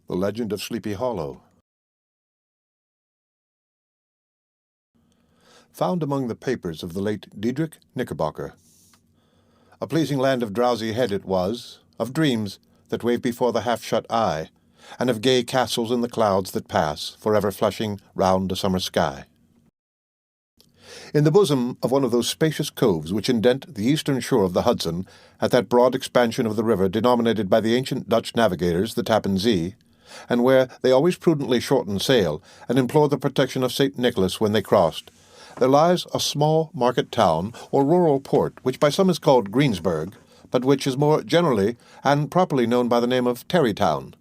The Legend of Sleepy Hollow. Found among the papers of the late Diedrich Knickerbocker. A pleasing land of drowsy head it was, of dreams that wave before the half-shut eye, and of gay castles in the clouds that pass, forever flushing round a summer sky. In the bosom of one of those spacious coves which indent the eastern shore of the Hudson, at that broad expansion of the river denominated by the ancient Dutch navigators the Tappan Zee, and where they always prudently shortened sail and implored the protection of St. Nicholas when they crossed, there lies a small market town or rural port, which by some is called Greensburg, but which is more generally and properly known by the name of Tarrytown.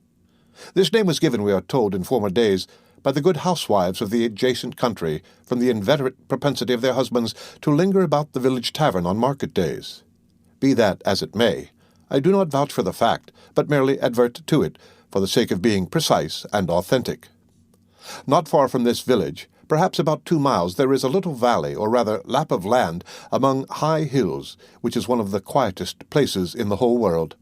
This name was given, we are told, in former days, by the good housewives of the adjacent country, from the inveterate propensity of their husbands to linger about the village tavern on market days. Be that as it may, I do not vouch for the fact, but merely advert to it, for the sake of being precise and authentic. Not far from this village, perhaps about 2 miles, there is a little valley, or rather lap of land, among high hills, which is one of the quietest places in the whole world.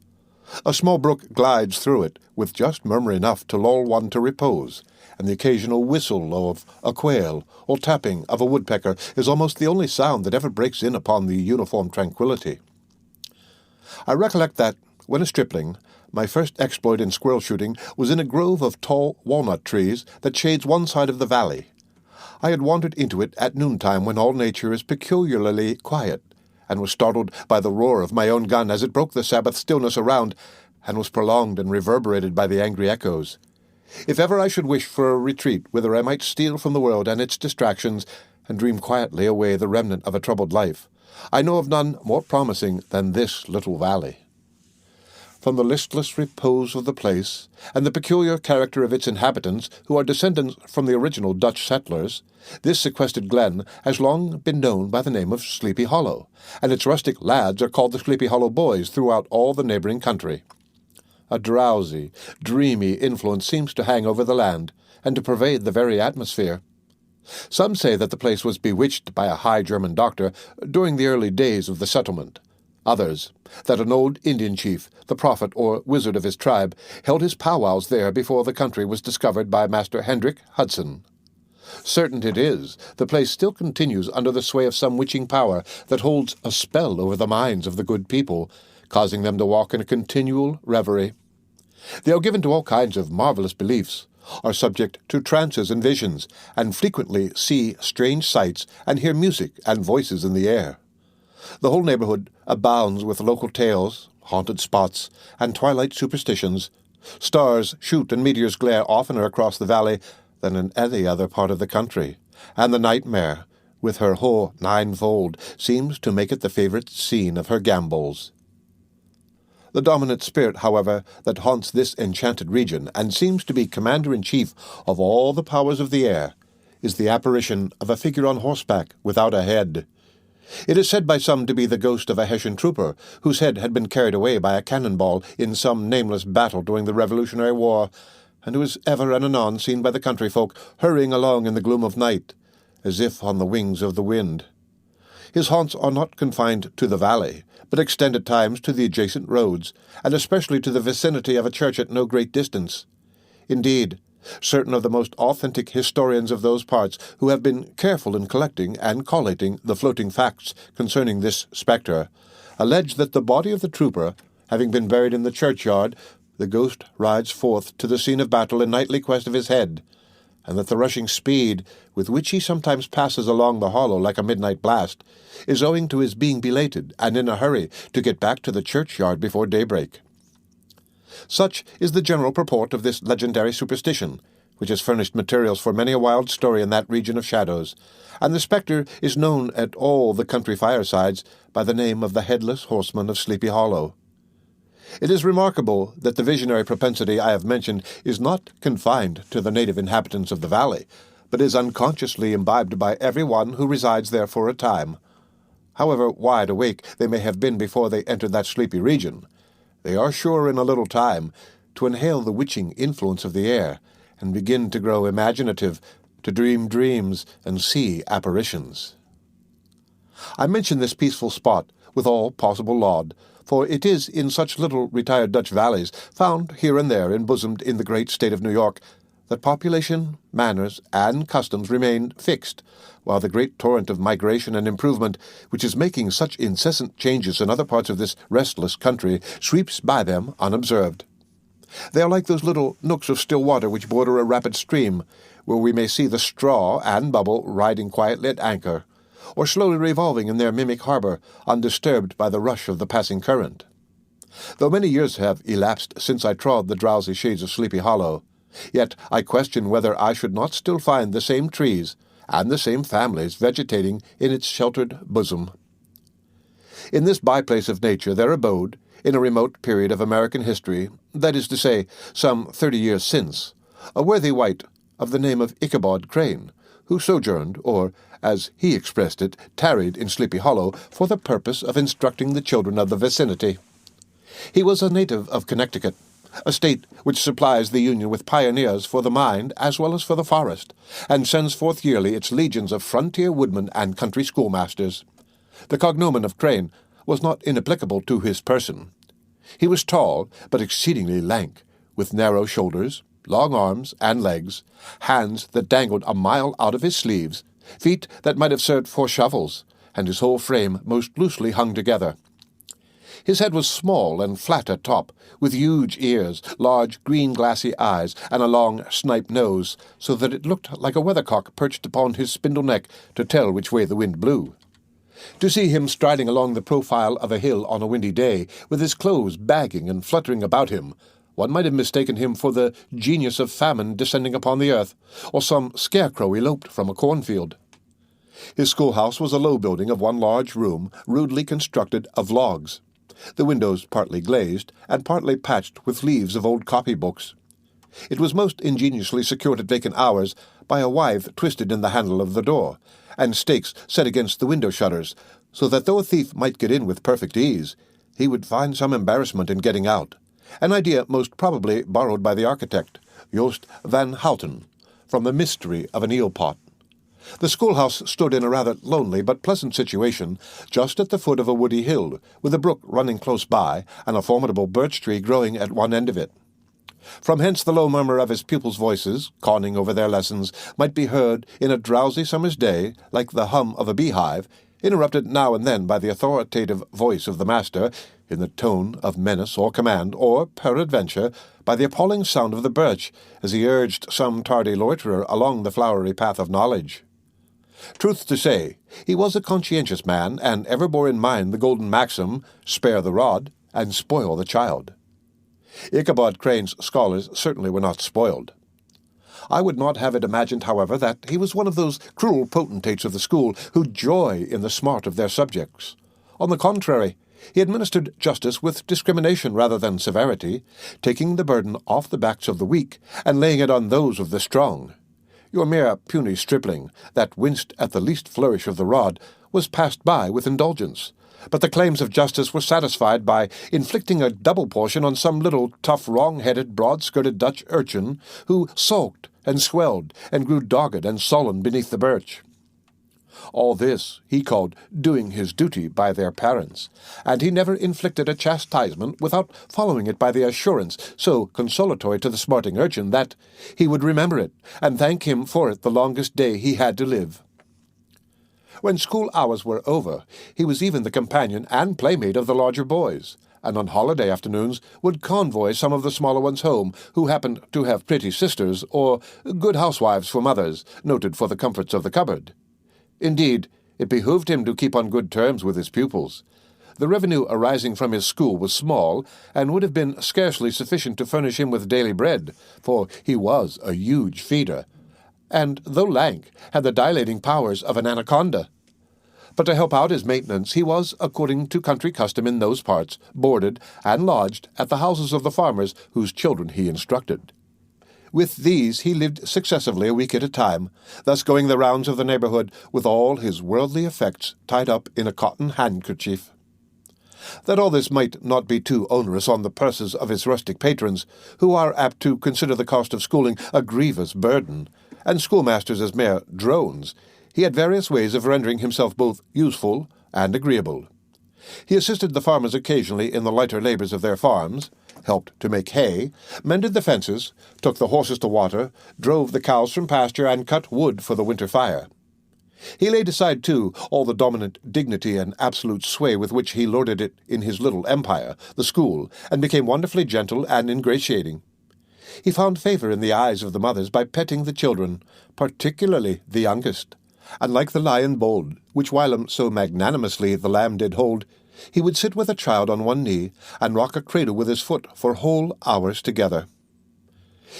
A small brook glides through it, with just murmur enough to lull one to repose, and the occasional whistle of a quail or tapping of a woodpecker is almost the only sound that ever breaks in upon the uniform tranquillity. I recollect that, when a stripling, my first exploit in squirrel shooting was in a grove of tall walnut trees that shades one side of the valley. I had wandered into it at noontime when all nature is peculiarly quiet, and was startled by the roar of my own gun as it broke the Sabbath stillness around, and was prolonged and reverberated by the angry echoes. If ever I should wish for a retreat whither I might steal from the world and its distractions, and dream quietly away the remnant of a troubled life, I know of none more promising than this little valley. From the listless repose of the place, and the peculiar character of its inhabitants, who are descendants from the original Dutch settlers, this sequestered glen has long been known by the name of Sleepy Hollow, and its rustic lads are called the Sleepy Hollow Boys throughout all the neighboring country. A drowsy, dreamy influence seems to hang over the land, and to pervade the very atmosphere. Some say that the place was bewitched by a high German doctor during the early days of the settlement. Others, that an old Indian chief, the prophet or wizard of his tribe, held his powwows there before the country was discovered by Master Hendrik Hudson. Certain it is, the place still continues under the sway of some witching power that holds a spell over the minds of the good people, causing them to walk in a continual reverie. They are given to all kinds of marvelous beliefs, are subject to trances and visions, and frequently see strange sights and hear music and voices in the air. The whole neighborhood abounds with local tales, haunted spots, and twilight superstitions. Stars shoot and meteors glare oftener across the valley than in any other part of the country, and the nightmare, with her whole ninefold, seems to make it the favorite scene of her gambols. The dominant spirit, however, that haunts this enchanted region, and seems to be commander-in-chief of all the powers of the air, is the apparition of a figure on horseback without a head. It is said by some to be the ghost of a Hessian trooper, whose head had been carried away by a cannonball in some nameless battle during the Revolutionary War, and who is ever and anon seen by the country folk hurrying along in the gloom of night, as if on the wings of the wind. His haunts are not confined to the valley, but extend at times to the adjacent roads, and especially to the vicinity of a church at no great distance. Indeed, certain of the most authentic historians of those parts, who have been careful in collecting and collating the floating facts concerning this spectre, allege that the body of the trooper, having been buried in the churchyard, the ghost rides forth to the scene of battle in nightly quest of his head, and that the rushing speed with which he sometimes passes along the hollow like a midnight blast is owing to his being belated and in a hurry to get back to the churchyard before daybreak. Such is the general purport of this legendary superstition, which has furnished materials for many a wild story in that region of shadows, and the spectre is known at all the country firesides by the name of the Headless Horseman of Sleepy Hollow. It is remarkable that the visionary propensity I have mentioned is not confined to the native inhabitants of the valley, but is unconsciously imbibed by every one who resides there for a time. However wide awake they may have been before they entered that sleepy region, they are sure in a little time to inhale the witching influence of the air, and begin to grow imaginative, to dream dreams and see apparitions. I mention this peaceful spot with all possible laud, for it is in such little retired Dutch valleys, found here and there embosomed in the great state of New York, that population, manners, and customs remain fixed, while the great torrent of migration and improvement, which is making such incessant changes in other parts of this restless country, sweeps by them unobserved. They are like those little nooks of still water which border a rapid stream, where we may see the straw and bubble riding quietly at anchor, or slowly revolving in their mimic harbour, undisturbed by the rush of the passing current. Though many years have elapsed since I trod the drowsy shades of Sleepy Hollow, yet I question whether I should not still find the same trees and the same families vegetating in its sheltered bosom. In this byplace of nature there abode, in a remote period of American history, that is to say, some 30 years since, a worthy wight of the name of Ichabod Crane, who sojourned, or, as he expressed it, tarried in Sleepy Hollow for the purpose of instructing the children of the vicinity. He was a native of Connecticut, a state which supplies the Union with pioneers for the mind as well as for the forest, and sends forth yearly its legions of frontier woodmen and country schoolmasters. The cognomen of Crane was not inapplicable to his person. He was tall, but exceedingly lank, with narrow shoulders, long arms and legs, hands that dangled a mile out of his sleeves, feet that might have served for shovels, and his whole frame most loosely hung together. His head was small and flat at top, with huge ears, large green glassy eyes, and a long snipe nose, so that it looked like a weathercock perched upon his spindle neck to tell which way the wind blew. To see him striding along the profile of a hill on a windy day, with his clothes bagging and fluttering about him, one might have mistaken him for the genius of famine descending upon the earth, or some scarecrow eloped from a cornfield. His schoolhouse was a low building of one large room, rudely constructed of logs, the windows partly glazed, and partly patched with leaves of old copybooks. It was most ingeniously secured at vacant hours by a withe twisted in the handle of the door, and stakes set against the window shutters, so that though a thief might get in with perfect ease, he would find some embarrassment in getting out, an idea most probably borrowed by the architect, Joost van Houten, from the mystery of an eel-pot. The schoolhouse stood in a rather lonely but pleasant situation, just at the foot of a woody hill, with a brook running close by, and a formidable birch tree growing at one end of it. From hence the low murmur of his pupils' voices, conning over their lessons, might be heard in a drowsy summer's day, like the hum of a beehive, interrupted now and then by the authoritative voice of the master, in the tone of menace or command, or, peradventure, by the appalling sound of the birch, as he urged some tardy loiterer along the flowery path of knowledge. Truth to say, he was a conscientious man, and ever bore in mind the golden maxim, spare the rod, and spoil the child. Ichabod Crane's scholars certainly were not spoiled. I would not have it imagined, however, that he was one of those cruel potentates of the school who joy in the smart of their subjects. On the contrary, he administered justice with discrimination rather than severity, taking the burden off the backs of the weak and laying it on those of the strong. Your mere puny stripling, that winced at the least flourish of the rod, was passed by with indulgence, but the claims of justice were satisfied by inflicting a double portion on some little tough, wrong-headed, broad-skirted Dutch urchin who sulked and swelled and grew dogged and sullen beneath the birch. All this he called doing his duty by their parents, and he never inflicted a chastisement without following it by the assurance, so consolatory to the smarting urchin, that he would remember it, and thank him for it the longest day he had to live. When school hours were over, he was even the companion and playmate of the larger boys, and on holiday afternoons would convoy some of the smaller ones home, who happened to have pretty sisters, or good housewives for mothers, noted for the comforts of the cupboard. Indeed, it behooved him to keep on good terms with his pupils. The revenue arising from his school was small, and would have been scarcely sufficient to furnish him with daily bread, for he was a huge feeder, and, though lank, had the dilating powers of an anaconda. But to help out his maintenance, he was, according to country custom in those parts, boarded and lodged at the houses of the farmers whose children he instructed. With these he lived successively a week at a time, thus going the rounds of the neighborhood with all his worldly effects tied up in a cotton handkerchief. That all this might not be too onerous on the purses of his rustic patrons, who are apt to consider the cost of schooling a grievous burden, and schoolmasters as mere drones, he had various ways of rendering himself both useful and agreeable. He assisted the farmers occasionally in the lighter labors of their farms, helped to make hay, mended the fences, took the horses to water, drove the cows from pasture, and cut wood for the winter fire. He laid aside, too, all the dominant dignity and absolute sway with which he lorded it in his little empire, the school, and became wonderfully gentle and ingratiating. He found favor in the eyes of the mothers by petting the children, particularly the youngest, and like the lion bold, which whilom so magnanimously the lamb did hold, he would sit with a child on one knee, and rock a cradle with his foot for whole hours together.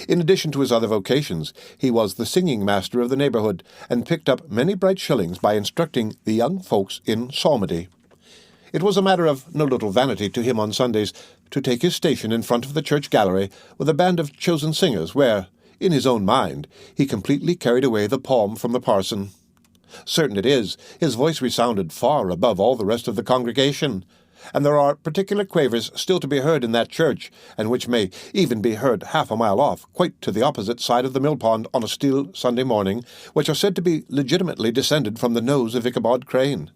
In addition to his other vocations, he was the singing master of the neighborhood, and picked up many bright shillings by instructing the young folks in psalmody. It was a matter of no little vanity to him on Sundays to take his station in front of the church gallery with a band of chosen singers, where, in his own mind, he completely carried away the palm from the parson. Certain it is, his voice resounded far above all the rest of the congregation, and there are particular quavers still to be heard in that church, and which may even be heard half a mile off, quite to the opposite side of the mill-pond on a still Sunday morning, which are said to be legitimately descended from the nose of Ichabod Crane.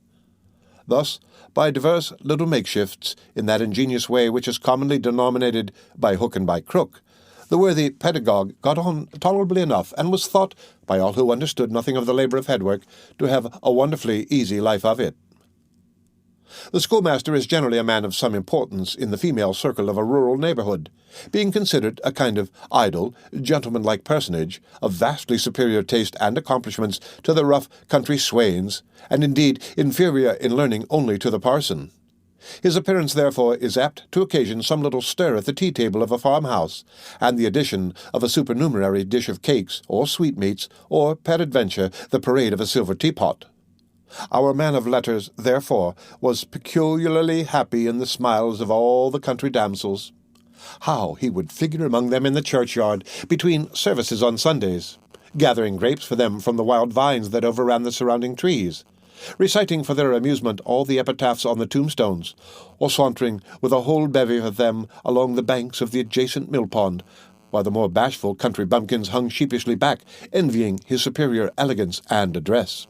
Thus, by divers little makeshifts, in that ingenious way which is commonly denominated by hook and by crook, the worthy pedagogue got on tolerably enough, and was thought, by all who understood nothing of the labour of headwork, to have a wonderfully easy life of it. The schoolmaster is generally a man of some importance in the female circle of a rural neighbourhood, being considered a kind of idle, gentlemanlike personage, of vastly superior taste and accomplishments to the rough country swains, and indeed inferior in learning only to the parson. His appearance, therefore, is apt to occasion some little stir at the tea-table of a farmhouse, and the addition of a supernumerary dish of cakes, or sweetmeats, or, peradventure, the parade of a silver teapot. Our man of letters, therefore, was peculiarly happy in the smiles of all the country damsels. How he would figure among them in the churchyard, between services on Sundays, gathering grapes for them from the wild vines that overran the surrounding trees, reciting for their amusement all the epitaphs on the tombstones, or sauntering with a whole bevy of them along the banks of the adjacent mill-pond, while the more bashful country bumpkins hung sheepishly back, envying his superior elegance and address.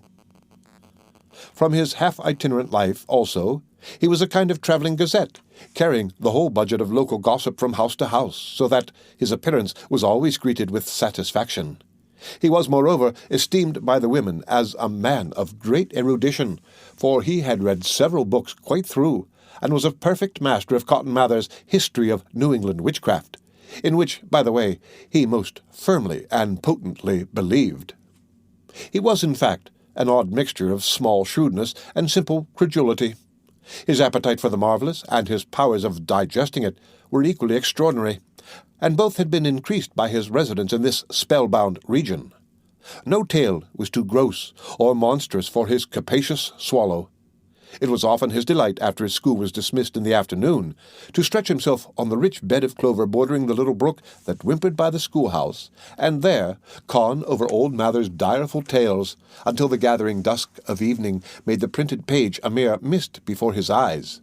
From his half-itinerant life, also, he was a kind of travelling gazette, carrying the whole budget of local gossip from house to house, so that his appearance was always greeted with satisfaction. He was, moreover, esteemed by the women as a man of great erudition, for he had read several books quite through, and was a perfect master of Cotton Mather's History of New England Witchcraft, in which, by the way, he most firmly and potently believed. He was, in fact, an odd mixture of small shrewdness and simple credulity. His appetite for the marvellous and his powers of digesting it were equally extraordinary, and both had been increased by his residence in this spellbound region. No tale was too gross or monstrous for his capacious swallow. It was often his delight, after his school was dismissed in the afternoon, to stretch himself on the rich bed of clover bordering the little brook that whimpered by the schoolhouse, and there con over old Mather's direful tales, until the gathering dusk of evening made the printed page a mere mist before his eyes.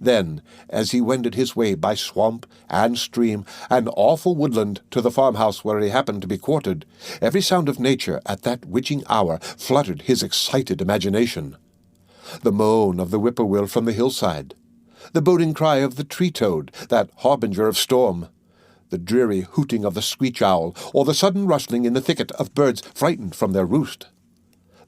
Then, as he wended his way by swamp and stream and awful woodland to the farmhouse where he happened to be quartered, every sound of nature at that witching hour fluttered his excited imagination. The moan of the whippoorwill from the hillside, the boding cry of the tree-toad, that harbinger of storm, the dreary hooting of the screech-owl, or the sudden rustling in the thicket of birds frightened from their roost.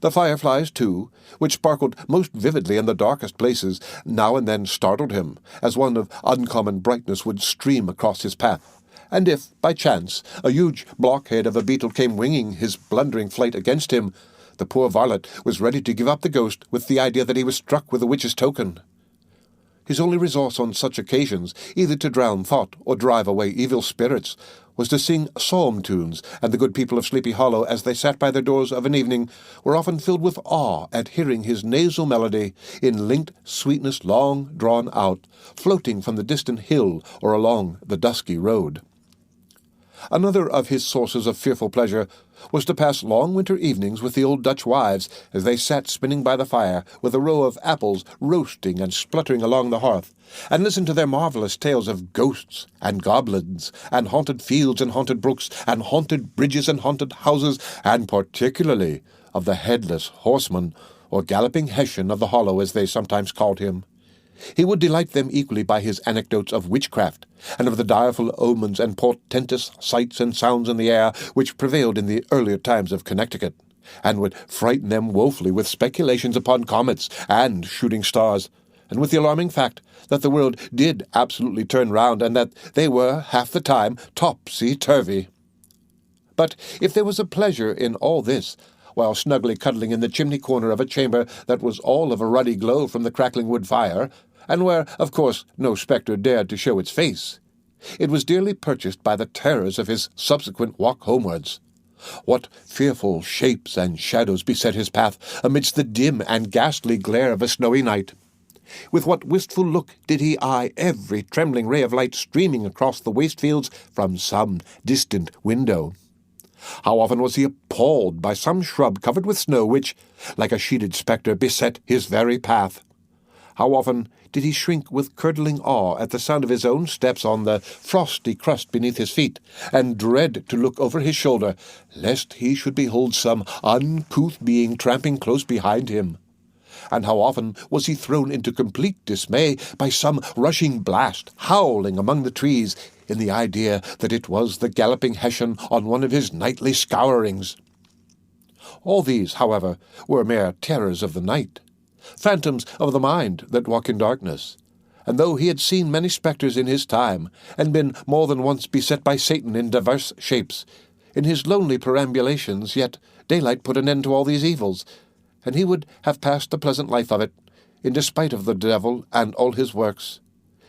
The fireflies, too, which sparkled most vividly in the darkest places, now and then startled him, as one of uncommon brightness would stream across his path, and if, by chance, a huge blockhead of a beetle came winging his blundering flight against him, the poor varlet was ready to give up the ghost with the idea that he was struck with a witch's token. His only resource on such occasions, either to drown thought or drive away evil spirits, was to sing psalm tunes, and the good people of Sleepy Hollow, as they sat by their doors of an evening, were often filled with awe at hearing his nasal melody, in linked sweetness long drawn out, floating from the distant hill or along the dusky road. Another of his sources of fearful pleasure was to pass long winter evenings with the old Dutch wives, as they sat spinning by the fire, with a row of apples roasting and spluttering along the hearth, and listen to their marvellous tales of ghosts and goblins, and haunted fields and haunted brooks, and haunted bridges and haunted houses, and particularly of the headless horseman, or galloping Hessian of the hollow, as they sometimes called him. He would delight them equally by his anecdotes of witchcraft, and of the direful omens and portentous sights and sounds in the air which prevailed in the earlier times of Connecticut, and would frighten them woefully with speculations upon comets and shooting stars, and with the alarming fact that the world did absolutely turn round, and that they were, half the time, topsy-turvy. But if there was a pleasure in all this, while snugly cuddling in the chimney-corner of a chamber that was all of a ruddy glow from the crackling wood fire, and where, of course, no spectre dared to show its face, it was dearly purchased by the terrors of his subsequent walk homewards. What fearful shapes and shadows beset his path amidst the dim and ghastly glare of a snowy night! With what wistful look did he eye every trembling ray of light streaming across the waste fields from some distant window! How often was he appalled by some shrub covered with snow which, like a sheeted spectre, beset his very path! How often did he shrink with curdling awe at the sound of his own steps on the frosty crust beneath his feet, and dread to look over his shoulder, lest he should behold some uncouth being tramping close behind him! And how often was he thrown into complete dismay by some rushing blast howling among the trees, in the idea that it was the galloping Hessian on one of his nightly scourings! All these, however, were mere terrors of the night, phantoms of the mind that walk in darkness, and though he had seen many spectres in his time, and been more than once beset by Satan in divers shapes, in his lonely perambulations, yet daylight put an end to all these evils, and he would have passed a pleasant life of it, in despite of the devil and all his works,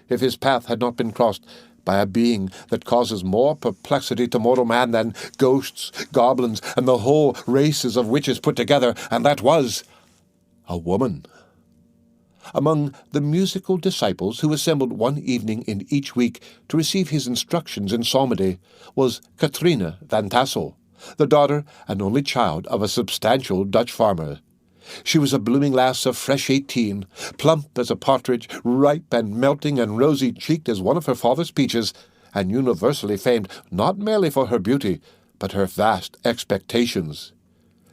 if his path had not been crossed by a being that causes more perplexity to mortal man than ghosts, goblins, and the whole races of witches put together, and that was a woman. Among the musical disciples who assembled one evening in each week to receive his instructions in psalmody was Katrina van Tassel, the daughter and only child of a substantial Dutch farmer. She was a blooming lass of fresh 18, plump as a partridge, ripe and melting and rosy-cheeked as one of her father's peaches, and universally famed not merely for her beauty, but her vast expectations.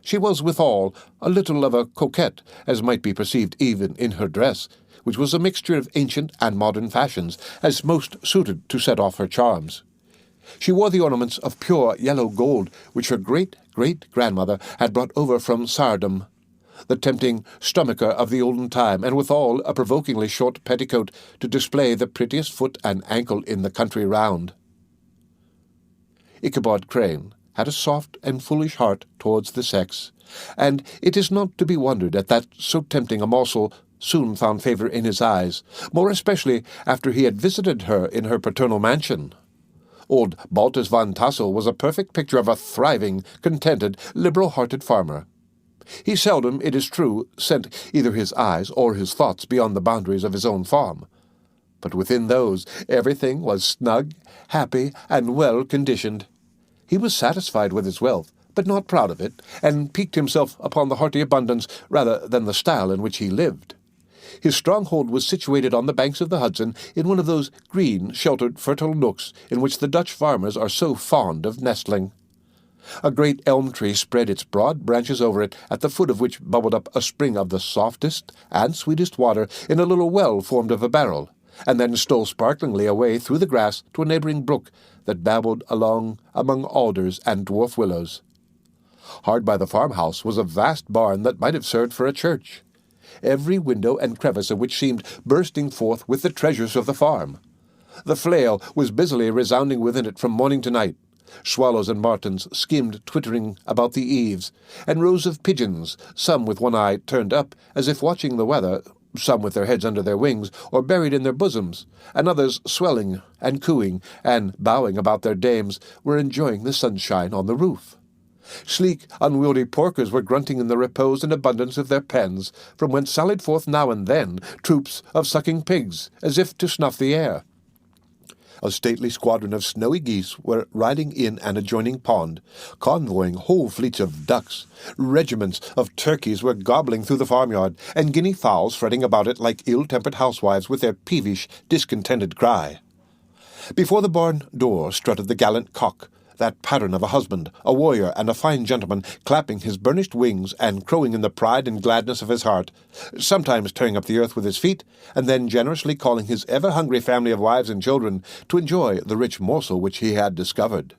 She was withal a little of a coquette, as might be perceived even in her dress, which was a mixture of ancient and modern fashions, as most suited to set off her charms. She wore the ornaments of pure yellow gold, which her great-great-grandmother had brought over from Saardam, the tempting stomacher of the olden time, and withal a provokingly short petticoat to display the prettiest foot and ankle in the country round. Ichabod Crane had a soft and foolish heart towards the sex, and it is not to be wondered at that so tempting a morsel soon found favour in his eyes, more especially after he had visited her in her paternal mansion. Old Baltus van Tassel was a perfect picture of a thriving, contented, liberal-hearted farmer. He seldom, it is true, sent either his eyes or his thoughts beyond the boundaries of his own farm, but within those everything was snug, happy, and well-conditioned. He was satisfied with his wealth, but not proud of it, and piqued himself upon the hearty abundance rather than the style in which he lived. His stronghold was situated on the banks of the Hudson in one of those green, sheltered, fertile nooks in which the Dutch farmers are so fond of nestling. A great elm tree spread its broad branches over it, at the foot of which bubbled up a spring of the softest and sweetest water in a little well formed of a barrel, and then stole sparklingly away through the grass to a neighbouring brook that babbled along among alders and dwarf willows. Hard by the farmhouse was a vast barn that might have served for a church, every window and crevice of which seemed bursting forth with the treasures of the farm. The flail was busily resounding within it from morning to night. Swallows and martins skimmed twittering about the eaves, and rows of pigeons, some with one eye turned up as if watching the weather, some with their heads under their wings or buried in their bosoms, and others swelling and cooing and bowing about their dames, were enjoying the sunshine on the roof. Sleek, unwieldy porkers were grunting in the repose and abundance of their pens, from whence sallied forth now and then troops of sucking pigs, as if to snuff the air. A stately squadron of snowy geese were riding in an adjoining pond, convoying whole fleets of ducks. Regiments of turkeys were gobbling through the farmyard, and guinea fowls fretting about it like ill-tempered housewives with their peevish, discontented cry. Before the barn door strutted the gallant cock, that pattern of a husband, a warrior, and a fine gentleman, clapping his burnished wings and crowing in the pride and gladness of his heart, sometimes tearing up the earth with his feet, and then generously calling his ever-hungry family of wives and children to enjoy the rich morsel which he had discovered.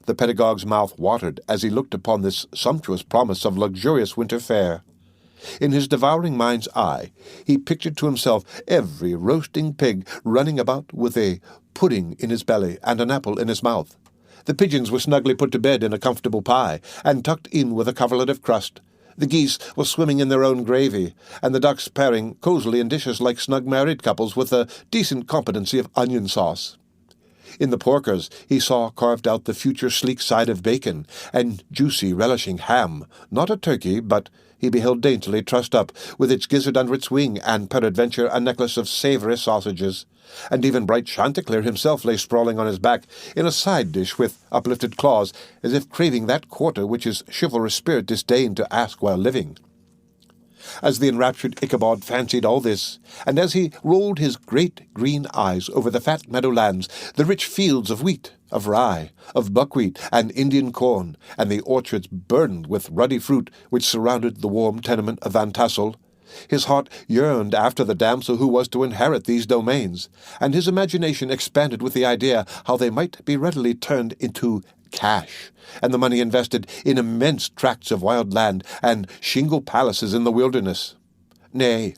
The pedagogue's mouth watered as he looked upon this sumptuous promise of luxurious winter fare. In his devouring mind's eye, he pictured to himself every roasting pig running about with a pudding in his belly and an apple in his mouth. The pigeons were snugly put to bed in a comfortable pie, and tucked in with a coverlet of crust. The geese were swimming in their own gravy, and the ducks pairing cosily in dishes like snug married couples with a decent competency of onion sauce. In the porkers he saw carved out the future sleek side of bacon, and juicy relishing ham, not a turkey, but he beheld daintily trussed up, with its gizzard under its wing, and peradventure a necklace of savoury sausages. And even bright Chanticleer himself lay sprawling on his back, in a side dish with uplifted claws, as if craving that quarter which his chivalrous spirit disdained to ask while living. As the enraptured Ichabod fancied all this, and as he rolled his great green eyes over the fat meadowlands, the rich fields of wheat, of rye, of buckwheat, and Indian corn, and the orchards burdened with ruddy fruit which surrounded the warm tenement of Van Tassel, his heart yearned after the damsel who was to inherit these domains, and his imagination expanded with the idea how they might be readily turned into cash, and the money invested in immense tracts of wild land and shingle palaces in the wilderness. Nay,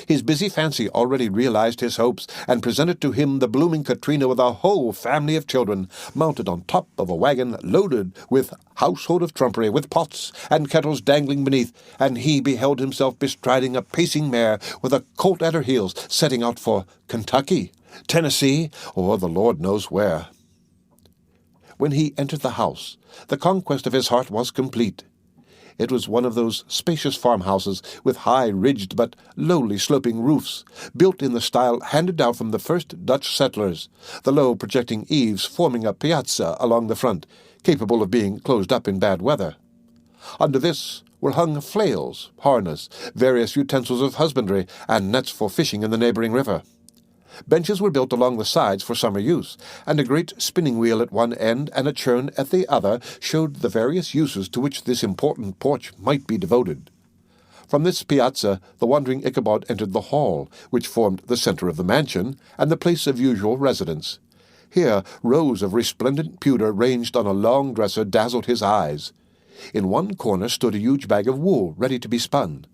his busy fancy already realized his hopes, and presented to him the blooming Katrina with a whole family of children, mounted on top of a wagon loaded with household of trumpery, with pots and kettles dangling beneath, and he beheld himself bestriding a pacing mare with a colt at her heels, setting out for Kentucky, Tennessee, or the Lord knows where. When he entered the house, the conquest of his heart was complete. It was one of those spacious farmhouses with high-ridged but lowly sloping roofs, built in the style handed down from the first Dutch settlers, the low projecting eaves forming a piazza along the front, capable of being closed up in bad weather. Under this were hung flails, harness, various utensils of husbandry, and nets for fishing in the neighboring river. Benches were built along the sides for summer use, and a great spinning wheel at one end and a churn at the other showed the various uses to which this important porch might be devoted. From this piazza the wandering Ichabod entered the hall, which formed the centre of the mansion, and the place of usual residence. Here rows of resplendent pewter ranged on a long dresser dazzled his eyes. In one corner stood a huge bag of wool ready to be spun.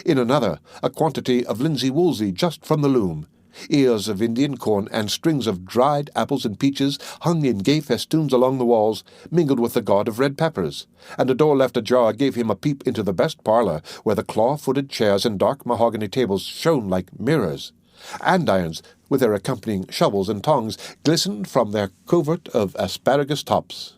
In another, a quantity of linsey-woolsey just from the loom. Ears of Indian corn and strings of dried apples and peaches hung in gay festoons along the walls, mingled with the god of red peppers, and a door left ajar gave him a peep into the best parlour, where the claw-footed chairs and dark mahogany tables shone like mirrors. Andirons, with their accompanying shovels and tongs, glistened from their covert of asparagus tops.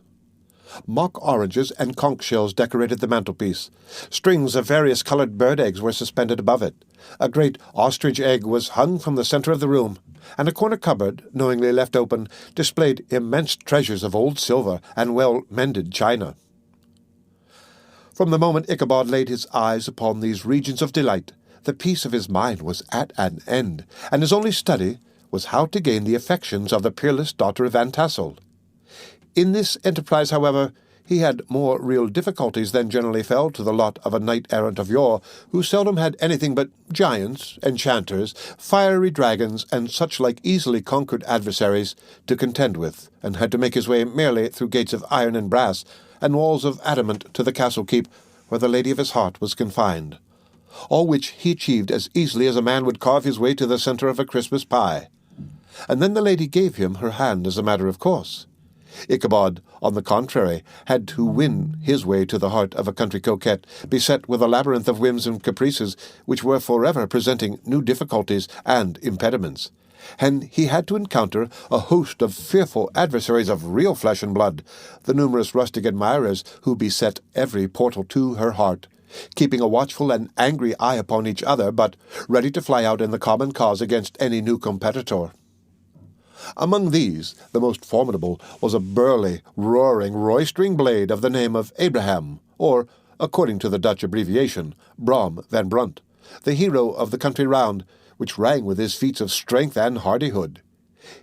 Mock oranges and conch shells decorated the mantelpiece. Strings of various coloured bird eggs were suspended above it. A great ostrich egg was hung from the centre of the room, and a corner cupboard, knowingly left open, displayed immense treasures of old silver and well-mended china. From the moment Ichabod laid his eyes upon these regions of delight, the peace of his mind was at an end, and his only study was how to gain the affections of the peerless daughter of Van Tassel. In this enterprise, however, he had more real difficulties than generally fell to the lot of a knight-errant of yore, who seldom had anything but giants, enchanters, fiery dragons, and such like easily conquered adversaries to contend with, and had to make his way merely through gates of iron and brass, and walls of adamant to the castle keep, where the lady of his heart was confined. All which he achieved as easily as a man would carve his way to the centre of a Christmas pie. And then the lady gave him her hand as a matter of course. Ichabod, on the contrary, had to win his way to the heart of a country coquette, beset with a labyrinth of whims and caprices, which were forever presenting new difficulties and impediments. And he had to encounter a host of fearful adversaries of real flesh and blood, the numerous rustic admirers who beset every portal to her heart, keeping a watchful and angry eye upon each other, but ready to fly out in the common cause against any new competitor. Among these, the most formidable was a burly, roaring, roistering blade of the name of Abraham, or, according to the Dutch abbreviation, Brom van Brunt, the hero of the country round, which rang with his feats of strength and hardihood.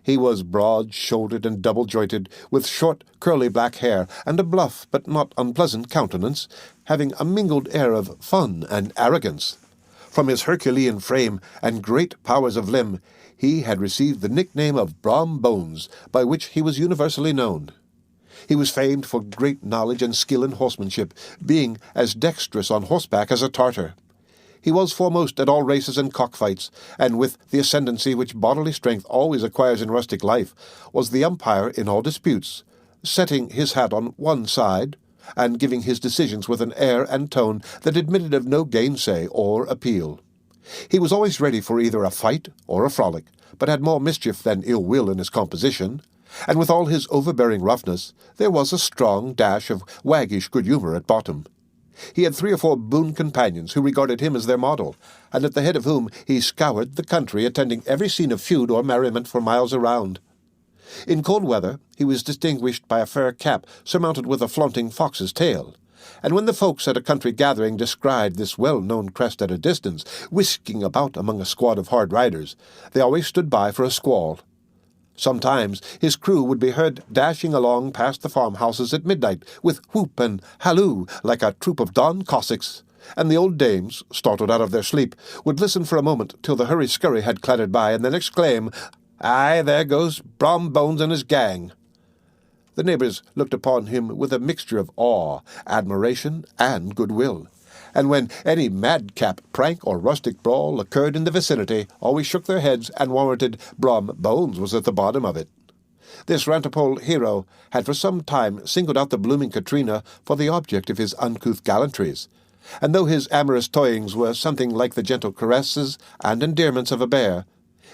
He was broad-shouldered and double-jointed, with short, curly black hair, and a bluff but not unpleasant countenance, having a mingled air of fun and arrogance. From his Herculean frame and great powers of limb, he had received the nickname of Brom Bones, by which he was universally known. He was famed for great knowledge and skill in horsemanship, being as dexterous on horseback as a Tartar. He was foremost at all races and cockfights, and with the ascendancy which bodily strength always acquires in rustic life, was the umpire in all disputes, setting his hat on one side, and giving his decisions with an air and tone that admitted of no gainsay or appeal. He was always ready for either a fight or a frolic, but had more mischief than ill will in his composition, and with all his overbearing roughness, there was a strong dash of waggish good humour at bottom. He had 3 or 4 boon companions who regarded him as their model, and at the head of whom he scoured the country, attending every scene of feud or merriment for miles around. In cold weather he was distinguished by a fair cap surmounted with a flaunting fox's tail, and when the folks at a country gathering descried this well-known crest at a distance, whisking about among a squad of hard riders, they always stood by for a squall. Sometimes his crew would be heard dashing along past the farmhouses at midnight, with whoop and halloo like a troop of Don Cossacks, and the old dames, startled out of their sleep, would listen for a moment till the hurry-scurry had clattered by, and then exclaim, "Aye, there goes Brom Bones and his gang." The neighbours looked upon him with a mixture of awe, admiration, and goodwill, and when any madcap prank or rustic brawl occurred in the vicinity, always shook their heads and warranted Brom Bones was at the bottom of it. This rantipole hero had for some time singled out the blooming Katrina for the object of his uncouth gallantries, and though his amorous toyings were something like the gentle caresses and endearments of a bear,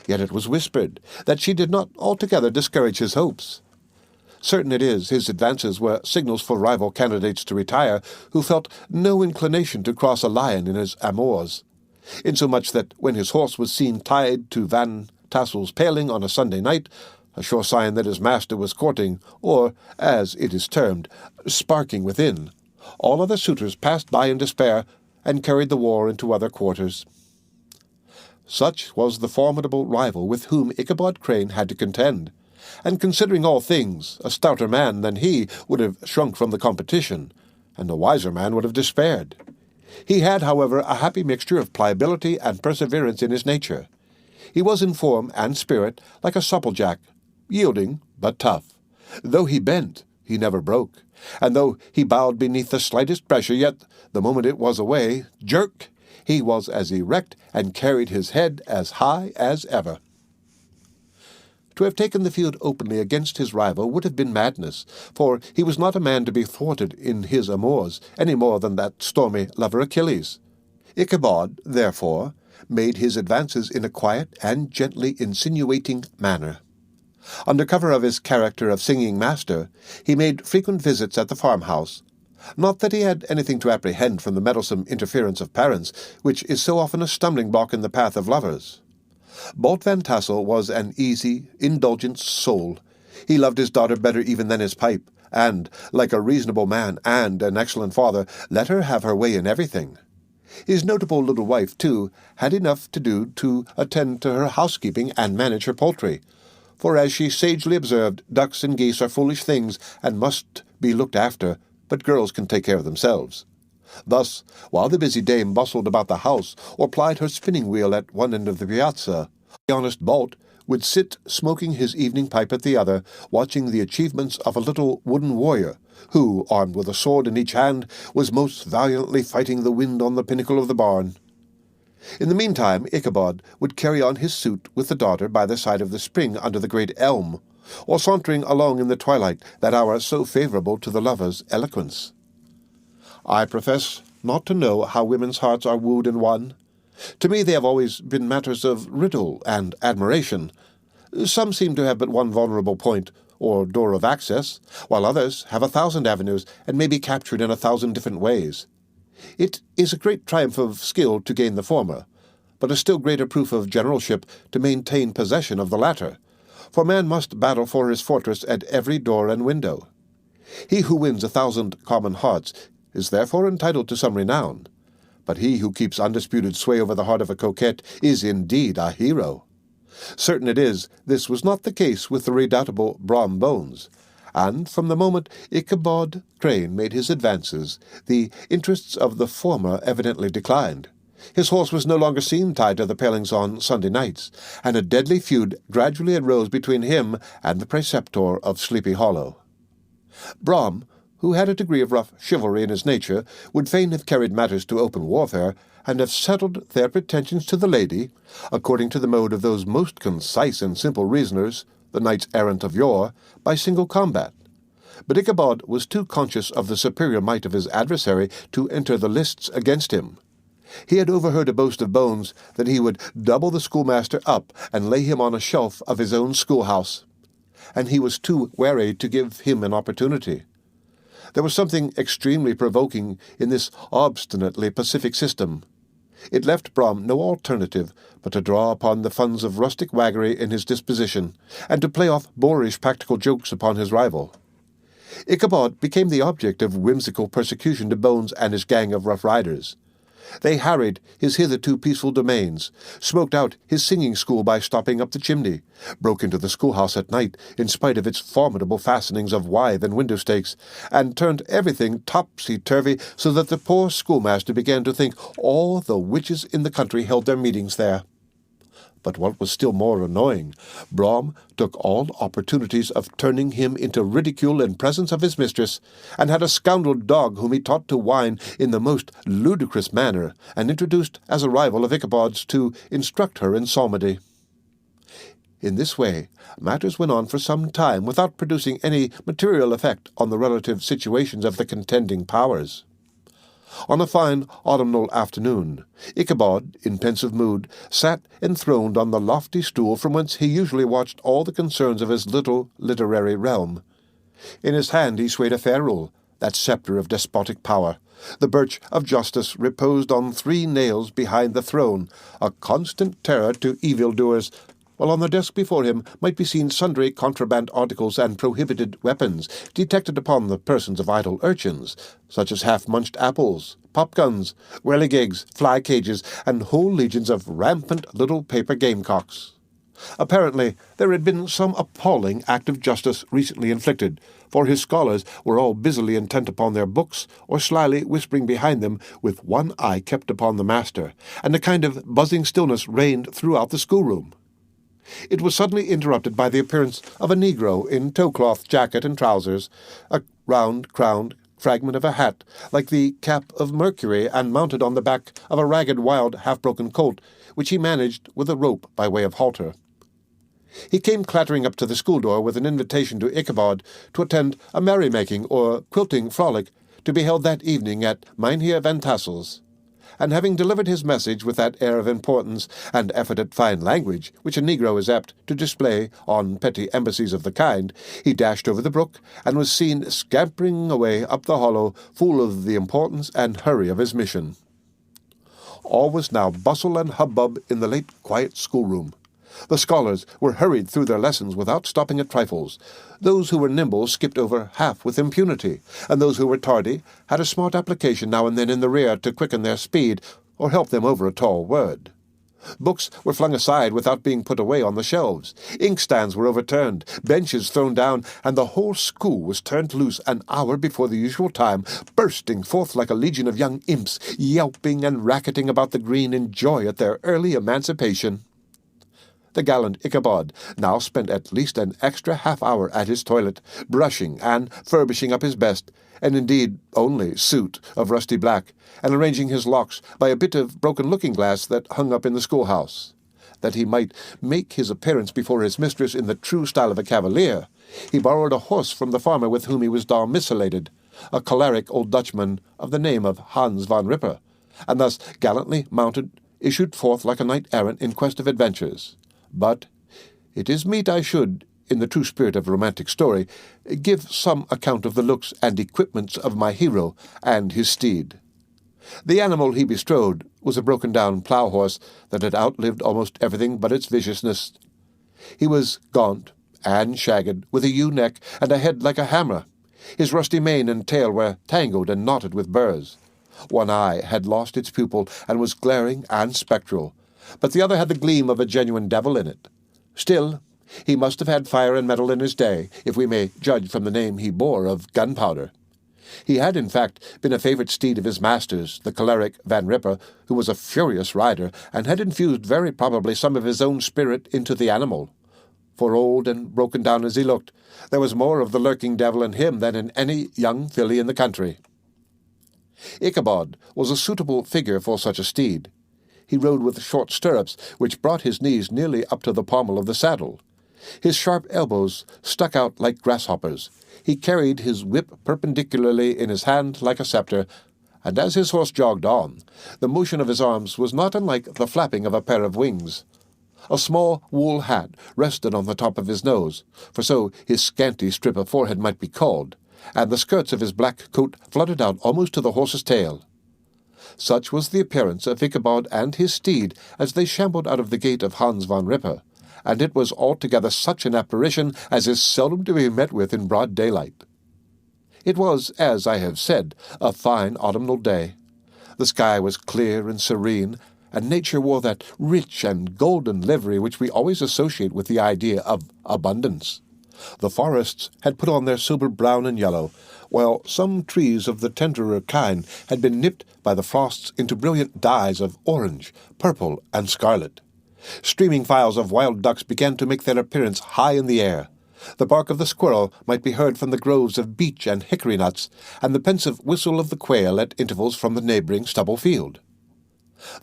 yet it was whispered that she did not altogether discourage his hopes. Certain it is, his advances were signals for rival candidates to retire, who felt no inclination to cross a lion in his amours, insomuch that when his horse was seen tied to Van Tassel's paling on a Sunday night, a sure sign that his master was courting, or, as it is termed, sparking within, all other suitors passed by in despair, and carried the war into other quarters. Such was the formidable rival with whom Ichabod Crane had to contend, and considering all things, a stouter man than he would have shrunk from the competition, and a wiser man would have despaired. He had, however, a happy mixture of pliability and perseverance in his nature. He was in form and spirit like a supplejack, yielding but tough. Though he bent, he never broke, and though he bowed beneath the slightest pressure, yet, the moment it was away, jerk, he was as erect and carried his head as high as ever. To have taken the field openly against his rival would have been madness, for he was not a man to be thwarted in his amours, any more than that stormy lover Achilles. Ichabod, therefore, made his advances in a quiet and gently insinuating manner. Under cover of his character of singing master, he made frequent visits at the farmhouse. Not that he had anything to apprehend from the meddlesome interference of parents, which is so often a stumbling block in the path of lovers. Bolt Van Tassel was an easy, indulgent soul. He loved his daughter better even than his pipe, and, like a reasonable man and an excellent father, let her have her way in everything. His notable little wife, too, had enough to do to attend to her housekeeping and manage her poultry, for, as she sagely observed, ducks and geese are foolish things and must be looked after, but girls can take care of themselves. Thus, while the busy dame bustled about the house or plied her spinning-wheel at one end of the piazza, the honest Bolt would sit smoking his evening pipe at the other, watching the achievements of a little wooden warrior, who, armed with a sword in each hand, was most valiantly fighting the wind on the pinnacle of the barn. In the meantime, Ichabod would carry on his suit with the daughter by the side of the spring under the great elm, or sauntering along in the twilight, that hour so favourable to the lover's eloquence. I profess not to know how women's hearts are wooed and won. To me they have always been matters of riddle and admiration. Some seem to have but one vulnerable point, or door of access, while others have 1,000 avenues, and may be captured in 1,000 different ways. It is a great triumph of skill to gain the former, but a still greater proof of generalship to maintain possession of the latter, for man must battle for his fortress at every door and window. He who wins 1,000 common hearts is therefore entitled to some renown, but he who keeps undisputed sway over the heart of a coquette is indeed a hero. Certain it is, this was not the case with the redoubtable Brom Bones, and from the moment Ichabod Crane made his advances, the interests of the former evidently declined. His horse was no longer seen tied to the palings on Sunday nights, and a deadly feud gradually arose between him and the preceptor of Sleepy Hollow. Brom, who had a degree of rough chivalry in his nature, would fain have carried matters to open warfare, and have settled their pretensions to the lady, according to the mode of those most concise and simple reasoners, the knights-errant of yore, by single combat. But Ichabod was too conscious of the superior might of his adversary to enter the lists against him. He had overheard a boast of Bones that he would double the schoolmaster up and lay him on a shelf of his own schoolhouse, and he was too wary to give him an opportunity. There was something extremely provoking in this obstinately pacific system. It left Brom no alternative but to draw upon the funds of rustic waggery in his disposition, and to play off boorish practical jokes upon his rival. Ichabod became the object of whimsical persecution to Bones and his gang of rough riders. They harried his hitherto peaceful domains, smoked out his singing school by stopping up the chimney, broke into the schoolhouse at night in spite of its formidable fastenings of withe and window stakes, and turned everything topsy-turvy so that the poor schoolmaster began to think all the witches in the country held their meetings there. But what was still more annoying, Brom took all opportunities of turning him into ridicule in presence of his mistress, and had a scoundrel dog whom he taught to whine in the most ludicrous manner, and introduced as a rival of Ichabod's to instruct her in psalmody. In this way, matters went on for some time without producing any material effect on the relative situations of the contending powers. On a fine autumnal afternoon, Ichabod, in pensive mood, sat enthroned on the lofty stool from whence he usually watched all the concerns of his little literary realm. In his hand he swayed a ferule, that sceptre of despotic power. The birch of justice reposed on 3 nails behind the throne, a constant terror to evildoers, while on the desk before him might be seen sundry contraband articles and prohibited weapons, detected upon the persons of idle urchins, such as half-munched apples, pop-guns, whirligigs, fly-cages, and whole legions of rampant little paper gamecocks. Apparently there had been some appalling act of justice recently inflicted, for his scholars were all busily intent upon their books, or slyly whispering behind them, with one eye kept upon the master, and a kind of buzzing stillness reigned throughout the schoolroom. It was suddenly interrupted by the appearance of a negro in tow-cloth jacket and trousers, a round-crowned fragment of a hat, like the cap of Mercury, and mounted on the back of a ragged, wild, half-broken colt, which he managed with a rope by way of halter. He came clattering up to the school-door with an invitation to Ichabod to attend a merrymaking or quilting frolic to be held that evening at Mynheer Van Tassel's. And having delivered his message with that air of importance and effort at fine language which a negro is apt to display on petty embassies of the kind, he dashed over the brook, and was seen scampering away up the hollow, full of the importance and hurry of his mission. All was now bustle and hubbub in the late quiet schoolroom. The scholars were hurried through their lessons without stopping at trifles. Those who were nimble skipped over half with impunity, and those who were tardy had a smart application now and then in the rear to quicken their speed, or help them over a tall word. Books were flung aside without being put away on the shelves. Inkstands were overturned, benches thrown down, and the whole school was turned loose an hour before the usual time, bursting forth like a legion of young imps, yelping and racketing about the green in joy at their early emancipation. The gallant Ichabod now spent at least an extra half-hour at his toilet, brushing and furbishing up his best, and indeed only, suit of rusty black, and arranging his locks by a bit of broken looking-glass that hung up in the schoolhouse. That he might make his appearance before his mistress in the true style of a cavalier, he borrowed a horse from the farmer with whom he was domiciliated, a choleric old Dutchman of the name of Hans van Ripper, and thus gallantly mounted, issued forth like a knight-errant in quest of adventures. But it is meet I should, in the true spirit of romantic story, give some account of the looks and equipments of my hero and his steed. The animal he bestrode was a broken-down plough-horse that had outlived almost everything but its viciousness. He was gaunt and shagged, with a ewe-neck and a head like a hammer. His rusty mane and tail were tangled and knotted with burrs. One eye had lost its pupil and was glaring and spectral, but the other had the gleam of a genuine devil in it. Still, he must have had fire and metal in his day, if we may judge from the name he bore of gunpowder. He had, in fact, been a favourite steed of his master's, the choleric Van Ripper, who was a furious rider, and had infused very probably some of his own spirit into the animal. For old and broken down as he looked, there was more of the lurking devil in him than in any young filly in the country. Ichabod was a suitable figure for such a steed. He rode with short stirrups, which brought his knees nearly up to the pommel of the saddle. His sharp elbows stuck out like grasshoppers. He carried his whip perpendicularly in his hand like a sceptre, and as his horse jogged on, the motion of his arms was not unlike the flapping of a pair of wings. A small wool hat rested on the top of his nose, for so his scanty strip of forehead might be called, and the skirts of his black coat fluttered out almost to the horse's tail. Such was the appearance of Ichabod and his steed as they shambled out of the gate of Hans Van Ripper, and it was altogether such an apparition as is seldom to be met with in broad daylight. It was, as I have said, a fine autumnal day. The sky was clear and serene, and nature wore that rich and golden livery which we always associate with the idea of abundance. The forests had put on their sober brown and yellow, while some trees of the tenderer kind had been nipped by the frosts into brilliant dyes of orange, purple, and scarlet. Streaming files of wild ducks began to make their appearance high in the air. The bark of the squirrel might be heard from the groves of beech and hickory nuts, and the pensive whistle of the quail at intervals from the neighbouring stubble field.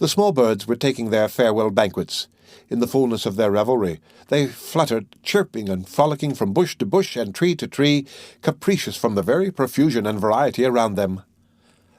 The small birds were taking their farewell banquets. In the fullness of their revelry, they fluttered, chirping and frolicking from bush to bush and tree to tree, capricious from the very profusion and variety around them.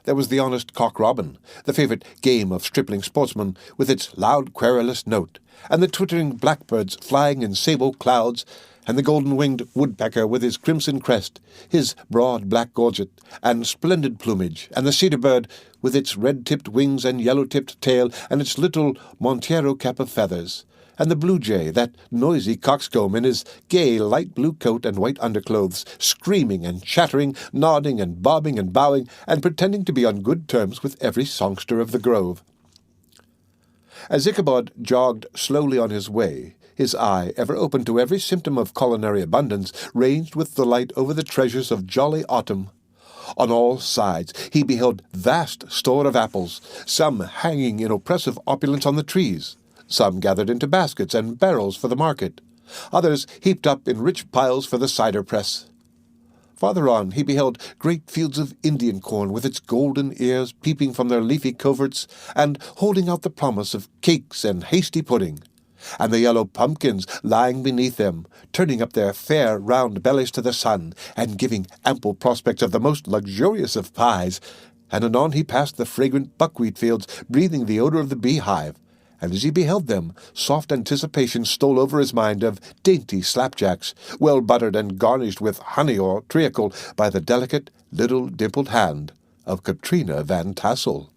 There was the honest cock-robin, the favourite game of stripling sportsmen, with its loud querulous note, and the twittering blackbirds flying in sable clouds, and the golden-winged woodpecker with his crimson crest, his broad black gorget, and splendid plumage, and the cedar-bird with its red-tipped wings and yellow-tipped tail, and its little Montero cap of feathers, and the blue-jay, that noisy coxcomb in his gay light-blue coat and white underclothes, screaming and chattering, nodding and bobbing and bowing, and pretending to be on good terms with every songster of the grove. As Ichabod jogged slowly on his way, his eye, ever open to every symptom of culinary abundance, ranged with delight over the treasures of jolly autumn. On all sides he beheld vast store of apples, some hanging in oppressive opulence on the trees, some gathered into baskets and barrels for the market, others heaped up in rich piles for the cider press. Farther on he beheld great fields of Indian corn with its golden ears peeping from their leafy coverts and holding out the promise of cakes and hasty pudding, and the yellow pumpkins lying beneath them, turning up their fair round bellies to the sun, and giving ample prospects of the most luxurious of pies. And anon he passed the fragrant buckwheat fields, breathing the odour of the beehive, and as he beheld them, soft anticipation stole over his mind of dainty slapjacks, well buttered and garnished with honey or treacle by the delicate, little dimpled hand of Katrina Van Tassel.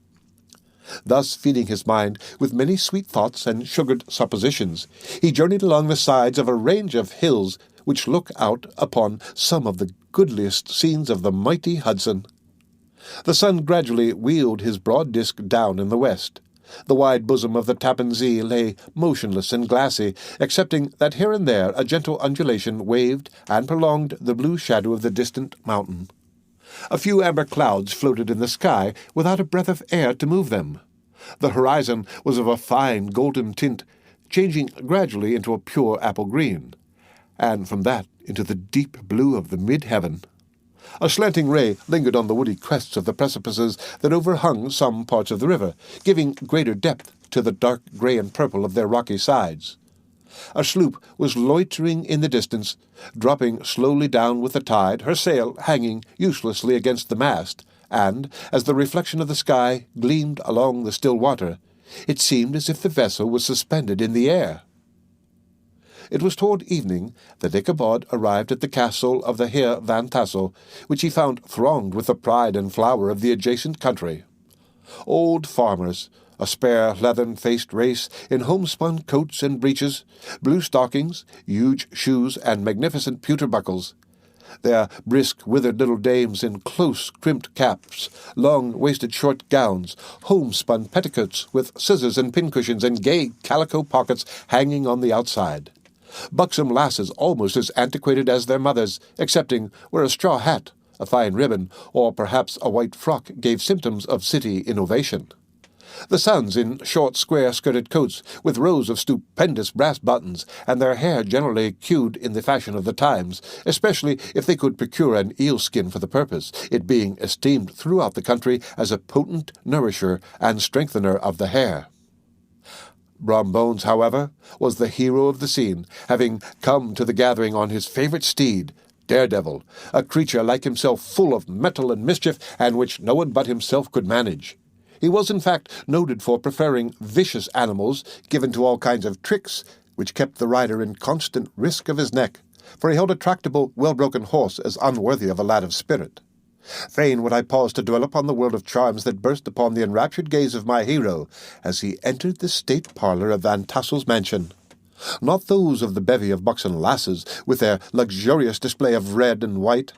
Thus feeding his mind with many sweet thoughts and sugared suppositions, he journeyed along the sides of a range of hills which look out upon some of the goodliest scenes of the mighty Hudson. The sun gradually wheeled his broad disk down in the west. The wide bosom of the Tappan Zee lay motionless and glassy, excepting that here and there a gentle undulation waved and prolonged the blue shadow of the distant mountain. A few amber clouds floated in the sky without a breath of air to move them. The horizon was of a fine golden tint, changing gradually into a pure apple green, and from that into the deep blue of the mid-heaven. A slanting ray lingered on the woody crests of the precipices that overhung some parts of the river, giving greater depth to the dark grey and purple of their rocky sides. A sloop was loitering in the distance, dropping slowly down with the tide, her sail hanging uselessly against the mast, and, as the reflection of the sky gleamed along the still water, it seemed as if the vessel was suspended in the air. It was toward evening that Ichabod arrived at the castle of the Heer Van Tassel, which he found thronged with the pride and flower of the adjacent country. Old farmers, a spare leathern-faced race in homespun coats and breeches, blue stockings, huge shoes, and magnificent pewter buckles. Their brisk, withered little dames in close, crimped caps, long-waisted short gowns, homespun petticoats with scissors and pincushions and gay calico pockets hanging on the outside. buxom lasses almost as antiquated as their mothers, excepting where a straw hat, a fine ribbon, or perhaps a white frock gave symptoms of city innovation. The sons in short square-skirted coats with rows of stupendous brass buttons, and their hair generally queued in the fashion of the times, especially if they could procure an eel skin for the purpose, it being esteemed throughout the country as a potent nourisher and strengthener of the hair. Brom Bones, however, was the hero of the scene, having come to the gathering on his favourite steed, Daredevil, a creature like himself full of mettle and mischief, and which no one but himself could manage. He was, in fact, noted for preferring vicious animals, given to all kinds of tricks, which kept the rider in constant risk of his neck, for he held a tractable, well-broken horse as unworthy of a lad of spirit. Fain would I pause to dwell upon the world of charms that burst upon the enraptured gaze of my hero as he entered the state parlour of Van Tassel's mansion. Not those of the bevy of buxom lasses, with their luxurious display of red and white,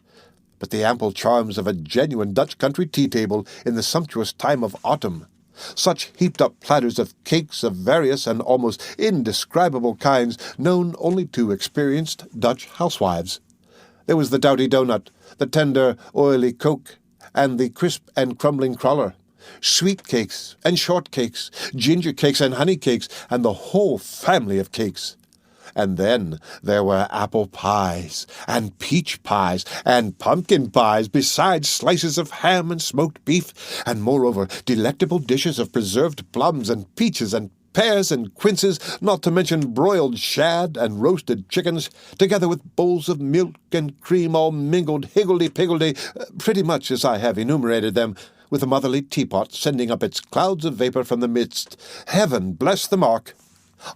but the ample charms of a genuine Dutch country tea-table in the sumptuous time of autumn. Such heaped-up platters of cakes of various and almost indescribable kinds known only to experienced Dutch housewives. There was the doughty doughnut, the tender, oily coke, and the crisp and crumbling cruller, sweet cakes and short cakes, ginger cakes and honey cakes, and the whole family of cakes. And then there were apple pies, and peach pies, and pumpkin pies, besides slices of ham and smoked beef, and moreover delectable dishes of preserved plums and peaches and pears and quinces, not to mention broiled shad and roasted chickens, together with bowls of milk and cream all mingled higgledy-piggledy, pretty much as I have enumerated them, with a motherly teapot sending up its clouds of vapour from the midst. Heaven bless the mark!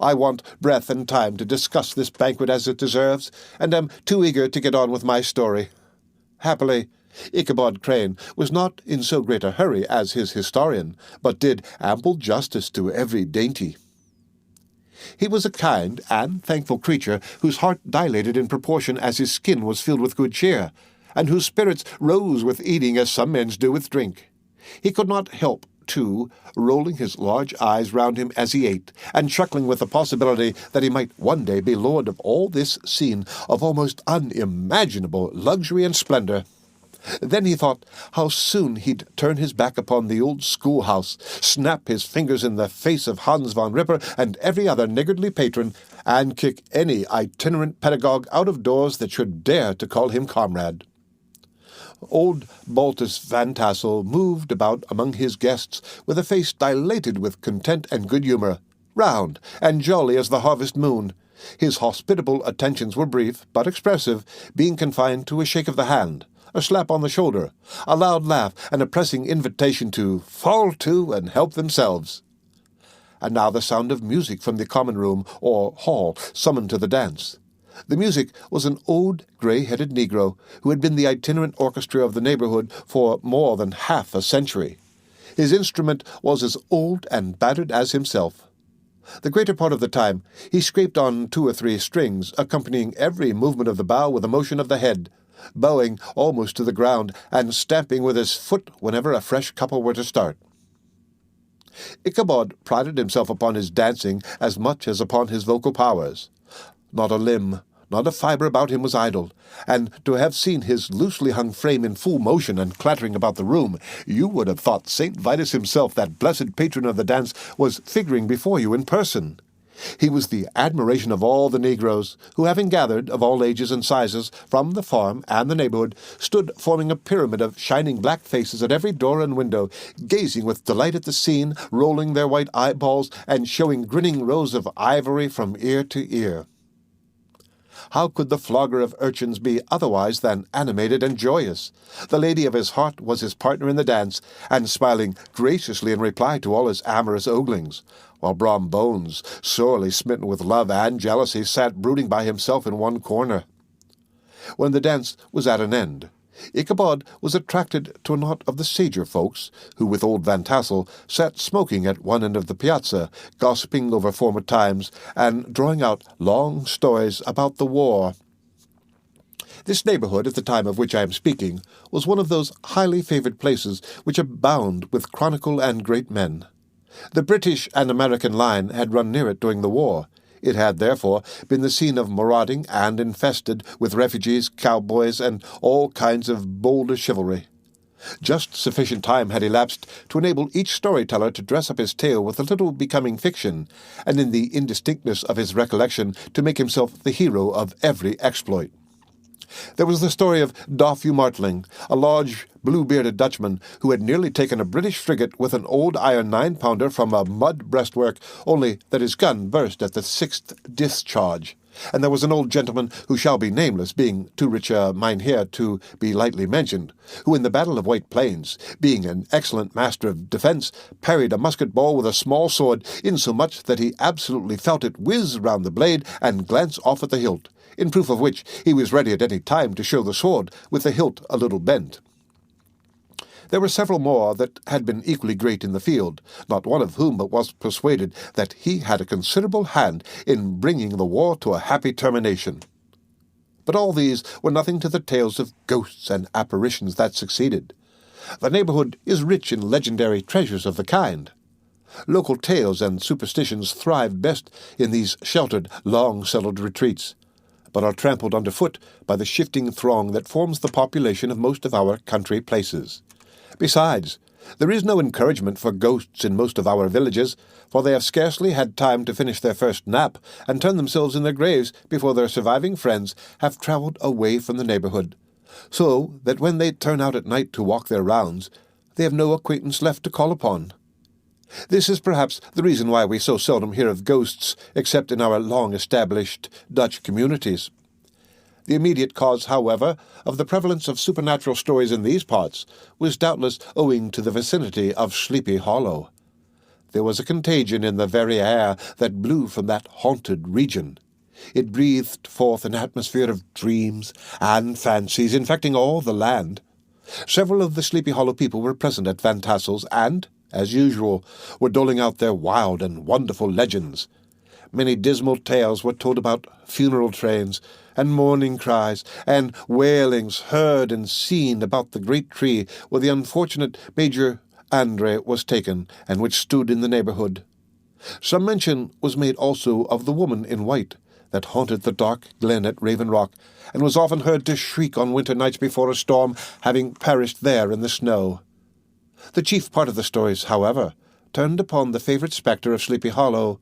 I want breath and time to discuss this banquet as it deserves, and am too eager to get on with my story. Happily, Ichabod Crane was not in so great a hurry as his historian, but did ample justice to every dainty. He was a kind and thankful creature, whose heart dilated in proportion as his skin was filled with good cheer, and whose spirits rose with eating as some men's do with drink. He could not help, too, rolling his large eyes round him as he ate, and chuckling with the possibility that he might one day be lord of all this scene of almost unimaginable luxury and splendour. Then he thought how soon he'd turn his back upon the old schoolhouse, snap his fingers in the face of Hans von Ripper and every other niggardly patron, and kick any itinerant pedagogue out of doors that should dare to call him comrade. Old Baltus Van Tassel moved about among his guests with a face dilated with content and good humour, round and jolly as the harvest moon. His hospitable attentions were brief, but expressive, being confined to a shake of the hand, a slap on the shoulder, a loud laugh, and a pressing invitation to fall to and help themselves. And now the sound of music from the common room or hall summoned to the dance. The music was an old, grey-headed Negro who had been the itinerant orchestra of the neighbourhood for more than half a century. His instrument was as old and battered as himself. The greater part of the time he scraped on 2 or 3 strings, accompanying every movement of the bow with a motion of the head, bowing almost to the ground, and stamping with his foot whenever a fresh couple were to start. Ichabod prided himself upon his dancing as much as upon his vocal powers. Not a limb, not a fibre about him was idle, and to have seen his loosely hung frame in full motion and clattering about the room, you would have thought St. Vitus himself, that blessed patron of the dance, was figuring before you in person. He was the admiration of all the negroes, who, having gathered, of all ages and sizes, from the farm and the neighbourhood, stood forming a pyramid of shining black faces at every door and window, gazing with delight at the scene, rolling their white eyeballs, and showing grinning rows of ivory from ear to ear. How could the flogger of urchins be otherwise than animated and joyous? The lady of his heart was his partner in the dance, and smiling graciously in reply to all his amorous oglings, while Brom Bones, sorely smitten with love and jealousy, sat brooding by himself in one corner. When the dance was at an end, Ichabod was attracted to a knot of the sager folks, who, with old Van Tassel, sat smoking at one end of the piazza, gossiping over former times, and drawing out long stories about the war. This neighbourhood, at the time of which I am speaking, was one of those highly favoured places which abound with chronicle and great men. The British and American line had run near it during the war. It had, therefore, been the scene of marauding and infested with refugees, cowboys, and all kinds of bolder chivalry. Just sufficient time had elapsed to enable each storyteller to dress up his tale with a little becoming fiction, and in the indistinctness of his recollection to make himself the hero of every exploit. There was the story of Doffue Martling, a large, blue-bearded Dutchman who had nearly taken a British frigate with an old iron 9-pounder from a mud breastwork, only that his gun burst at the 6th discharge. And there was an old gentleman who shall be nameless, being too rich a mynheer to be lightly mentioned, who in the Battle of White Plains, being an excellent master of defence, parried a musket ball with a small sword, insomuch that he absolutely felt it whiz round the blade and glance off at the hilt, in proof of which he was ready at any time to show the sword with the hilt a little bent. There were several more that had been equally great in the field, not one of whom but was persuaded that he had a considerable hand in bringing the war to a happy termination. But all these were nothing to the tales of ghosts and apparitions that succeeded. The neighbourhood is rich in legendary treasures of the kind. Local tales and superstitions thrive best in these sheltered, long-settled retreats, but are trampled underfoot by the shifting throng that forms the population of most of our country places. Besides, there is no encouragement for ghosts in most of our villages, for they have scarcely had time to finish their first nap and turn themselves in their graves before their surviving friends have travelled away from the neighbourhood, so that when they turn out at night to walk their rounds, they have no acquaintance left to call upon. This is perhaps the reason why we so seldom hear of ghosts except in our long-established Dutch communities. The immediate cause, however, of the prevalence of supernatural stories in these parts was doubtless owing to the vicinity of Sleepy Hollow. There was a contagion in the very air that blew from that haunted region. It breathed forth an atmosphere of dreams and fancies infecting all the land. Several of the Sleepy Hollow people were present at Van Tassel's and, as usual, were doling out their wild and wonderful legends. Many dismal tales were told about funeral trains, and mourning cries, and wailings heard and seen about the great tree where the unfortunate Major Andre was taken, and which stood in the neighbourhood. Some mention was made also of the woman in white that haunted the dark glen at Raven Rock, and was often heard to shriek on winter nights before a storm, having perished there in the snow. The chief part of the stories, however, turned upon the favourite spectre of Sleepy Hollow,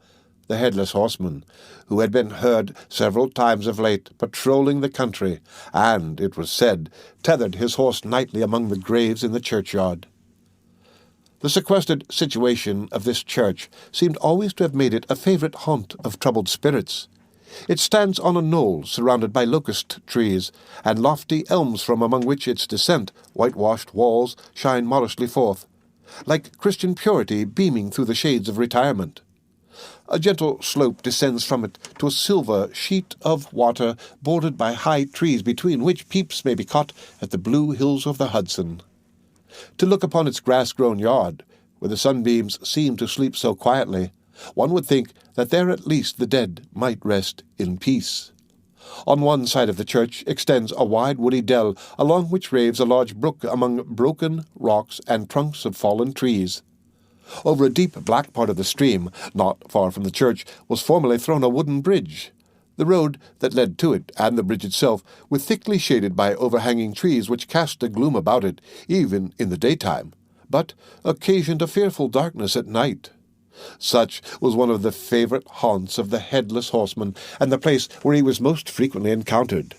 the headless horseman, who had been heard several times of late patrolling the country, and, it was said, tethered his horse nightly among the graves in the churchyard. The sequestered situation of this church seemed always to have made it a favourite haunt of troubled spirits. It stands on a knoll surrounded by locust trees, and lofty elms from among which its descent, whitewashed walls, shine modestly forth, like Christian purity beaming through the shades of retirement. A gentle slope descends from it to a silver sheet of water bordered by high trees between which peeps may be caught at the blue hills of the Hudson. To look upon its grass-grown yard, where the sunbeams seem to sleep so quietly, one would think that there at least the dead might rest in peace. On one side of the church extends a wide woody dell, along which raves a large brook among broken rocks and trunks of fallen trees. Over a deep black part of the stream, not far from the church, was formerly thrown a wooden bridge. The road that led to it, and the bridge itself, were thickly shaded by overhanging trees which cast a gloom about it, even in the daytime, but occasioned a fearful darkness at night. Such was one of the favourite haunts of the headless horseman, and the place where he was most frequently encountered.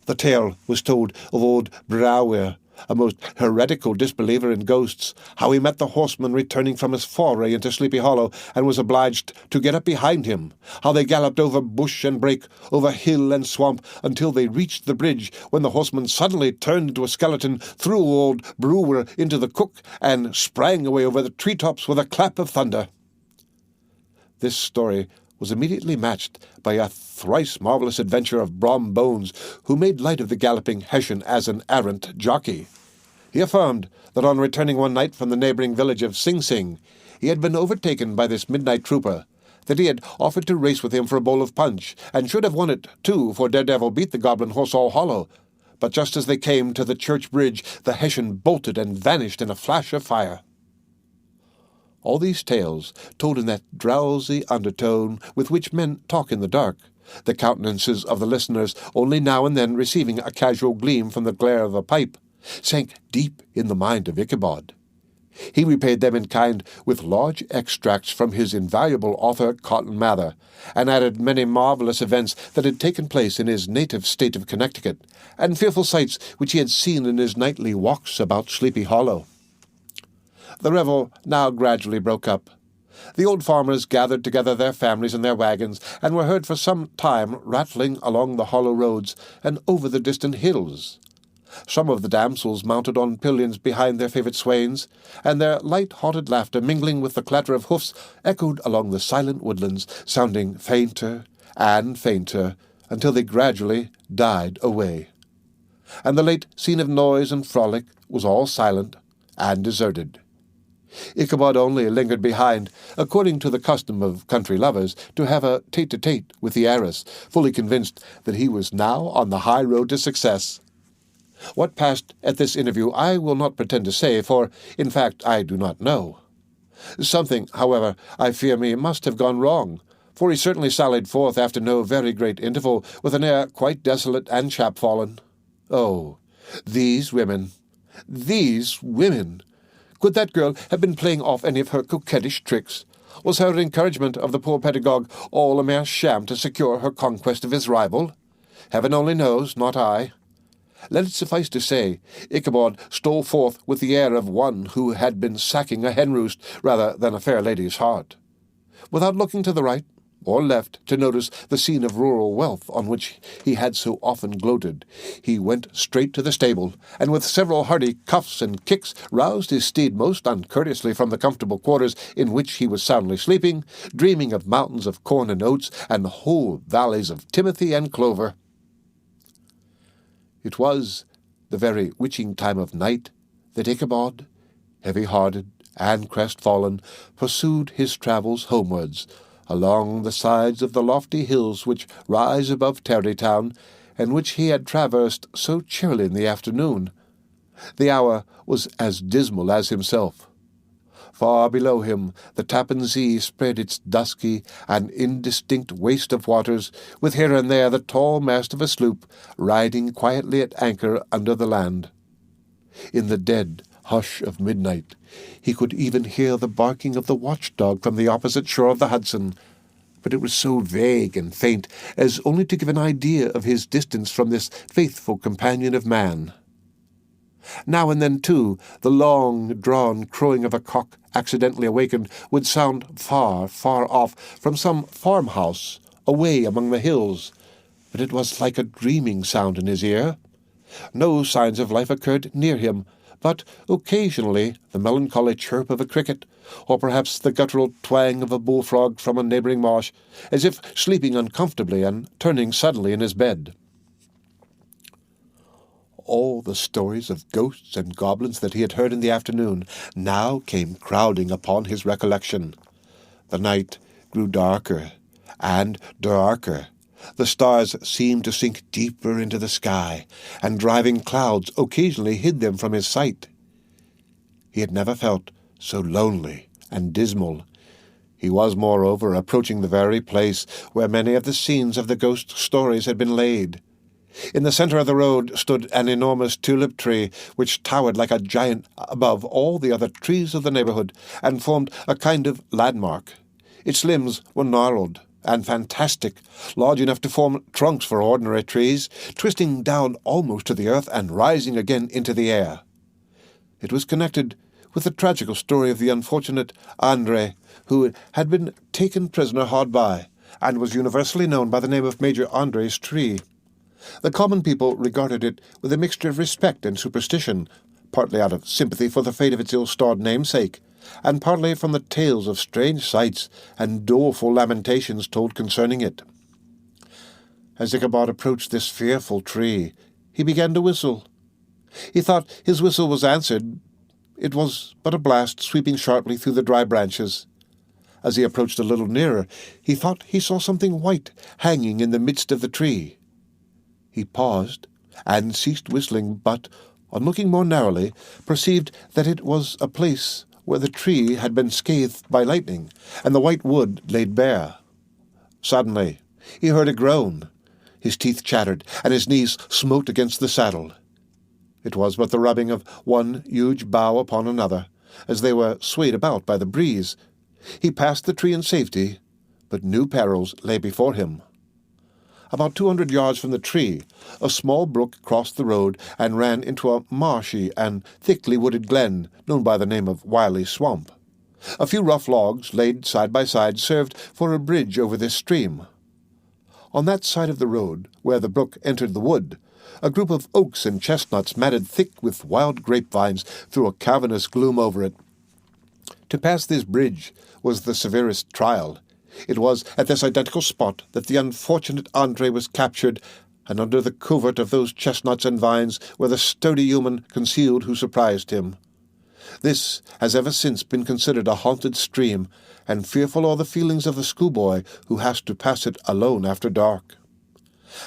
The tale was told of old Brouwer, a most heretical disbeliever in ghosts, how he met the horseman returning from his foray into Sleepy Hollow, and was obliged to get up behind him, how they galloped over bush and brake, over hill and swamp, until they reached the bridge, when the horseman suddenly turned into a skeleton, threw old Brouwer into the cook, and sprang away over the treetops with a clap of thunder. This story was immediately matched by a thrice marvellous adventure of Brom Bones, who made light of the galloping Hessian as an arrant jockey. He affirmed that on returning one night from the neighbouring village of Sing Sing, he had been overtaken by this midnight trooper, that he had offered to race with him for a bowl of punch, and should have won it, too, for Daredevil beat the goblin horse all hollow. But just as they came to the church bridge, the Hessian bolted and vanished in a flash of fire. All these tales, told in that drowsy undertone with which men talk in the dark, the countenances of the listeners only now and then receiving a casual gleam from the glare of a pipe, sank deep in the mind of Ichabod. He repaid them in kind with large extracts from his invaluable author Cotton Mather, and added many marvelous events that had taken place in his native state of Connecticut, and fearful sights which he had seen in his nightly walks about Sleepy Hollow. The revel now gradually broke up. The old farmers gathered together their families and their wagons, and were heard for some time rattling along the hollow roads and over the distant hills. Some of the damsels mounted on pillions behind their favourite swains, and their light-hearted laughter, mingling with the clatter of hoofs, echoed along the silent woodlands, sounding fainter and fainter, until they gradually died away. And the late scene of noise and frolic was all silent and deserted. Ichabod only lingered behind, according to the custom of country lovers, to have a tete-a-tete with the heiress, fully convinced that he was now on the high road to success. What passed at this interview I will not pretend to say, for, in fact, I do not know. Something, however, I fear me, must have gone wrong, for he certainly sallied forth after no very great interval, with an air quite desolate and chapfallen. Oh, these women! These women! Could that girl have been playing off any of her coquettish tricks? Was her encouragement of the poor pedagogue all a mere sham to secure her conquest of his rival? Heaven only knows, not I. Let it suffice to say, Ichabod stole forth with the air of one who had been sacking a hen-roost rather than a fair lady's heart. Without looking to the right or left to notice the scene of rural wealth on which he had so often gloated, he went straight to the stable, and with several hearty cuffs and kicks roused his steed most uncourteously from the comfortable quarters in which he was soundly sleeping, dreaming of mountains of corn and oats, and whole valleys of timothy and clover. It was the very witching time of night that Ichabod, heavy-hearted and crestfallen, pursued his travels homewards, along the sides of the lofty hills which rise above Tarrytown, and which he had traversed so cheerily in the afternoon. The hour was as dismal as himself. Far below him the Tappan Zee spread its dusky and indistinct waste of waters, with here and there the tall mast of a sloop riding quietly at anchor under the land. In the dead hush of midnight he could even hear the barking of the watchdog from the opposite shore of the Hudson, but it was so vague and faint as only to give an idea of his distance from this faithful companion of man. Now and then, too, the long-drawn crowing of a cock accidentally awakened would sound far, far off from some farmhouse away among the hills, but it was like a dreaming sound in his ear. No signs of life occurred near him, but occasionally the melancholy chirp of a cricket, or perhaps the guttural twang of a bullfrog from a neighbouring marsh, as if sleeping uncomfortably and turning suddenly in his bed. All the stories of ghosts and goblins that he had heard in the afternoon now came crowding upon his recollection. The night grew darker and darker. The stars seemed to sink deeper into the sky, and driving clouds occasionally hid them from his sight. He had never felt so lonely and dismal. He was, moreover, approaching the very place where many of the scenes of the ghost stories had been laid. In the centre of the road stood an enormous tulip tree, which towered like a giant above all the other trees of the neighbourhood, and formed a kind of landmark. Its limbs were gnarled and fantastic, large enough to form trunks for ordinary trees, twisting down almost to the earth and rising again into the air. It was connected with the tragical story of the unfortunate Andre, who had been taken prisoner hard by, and was universally known by the name of Major Andre's tree. The common people regarded it with a mixture of respect and superstition, partly out of sympathy for the fate of its ill-starred namesake, and partly from the tales of strange sights and doleful lamentations told concerning it. As Ichabod approached this fearful tree, he began to whistle. He thought his whistle was answered. It was but a blast sweeping sharply through the dry branches. As he approached a little nearer, he thought he saw something white hanging in the midst of the tree. He paused and ceased whistling, but, on looking more narrowly, perceived that it was a place where the tree had been scathed by lightning, and the white wood laid bare. Suddenly he heard a groan. His teeth chattered, and his knees smote against the saddle. It was but the rubbing of one huge bough upon another, as they were swayed about by the breeze. He passed the tree in safety, but new perils lay before him. About 200 yards from the tree, a small brook crossed the road and ran into a marshy and thickly wooded glen known by the name of Wiley Swamp. A few rough logs, laid side by side, served for a bridge over this stream. On that side of the road, where the brook entered the wood, a group of oaks and chestnuts matted thick with wild grapevines threw a cavernous gloom over it. To pass this bridge was the severest trial. It was at this identical spot that the unfortunate Andre was captured, and under the covert of those chestnuts and vines were the sturdy human concealed who surprised him. This has ever since been considered a haunted stream, and fearful are the feelings of the schoolboy who has to pass it alone after dark.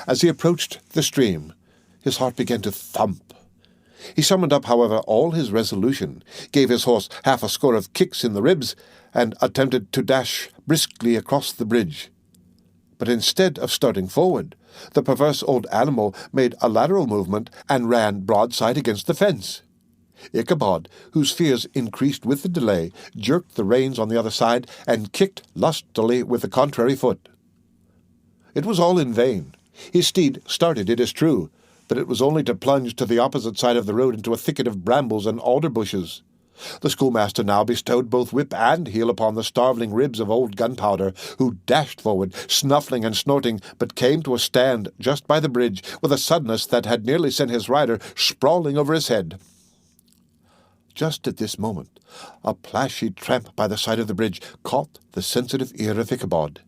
As he approached the stream, his heart began to thump. He summoned up, however, all his resolution, gave his horse half a score of kicks in the ribs, and attempted to dash briskly across the bridge. But instead of starting forward, the perverse old animal made a lateral movement and ran broadside against the fence. Ichabod, whose fears increased with the delay, jerked the reins on the other side and kicked lustily with the contrary foot. It was all in vain. His steed started, it is true, but it was only to plunge to the opposite side of the road into a thicket of brambles and alder bushes. The schoolmaster now bestowed both whip and heel upon the starveling ribs of old Gunpowder, who dashed forward, snuffling and snorting, but came to a stand just by the bridge with a suddenness that had nearly sent his rider sprawling over his head. Just at this moment, a plashy tramp by the side of the bridge caught the sensitive ear of Ichabod.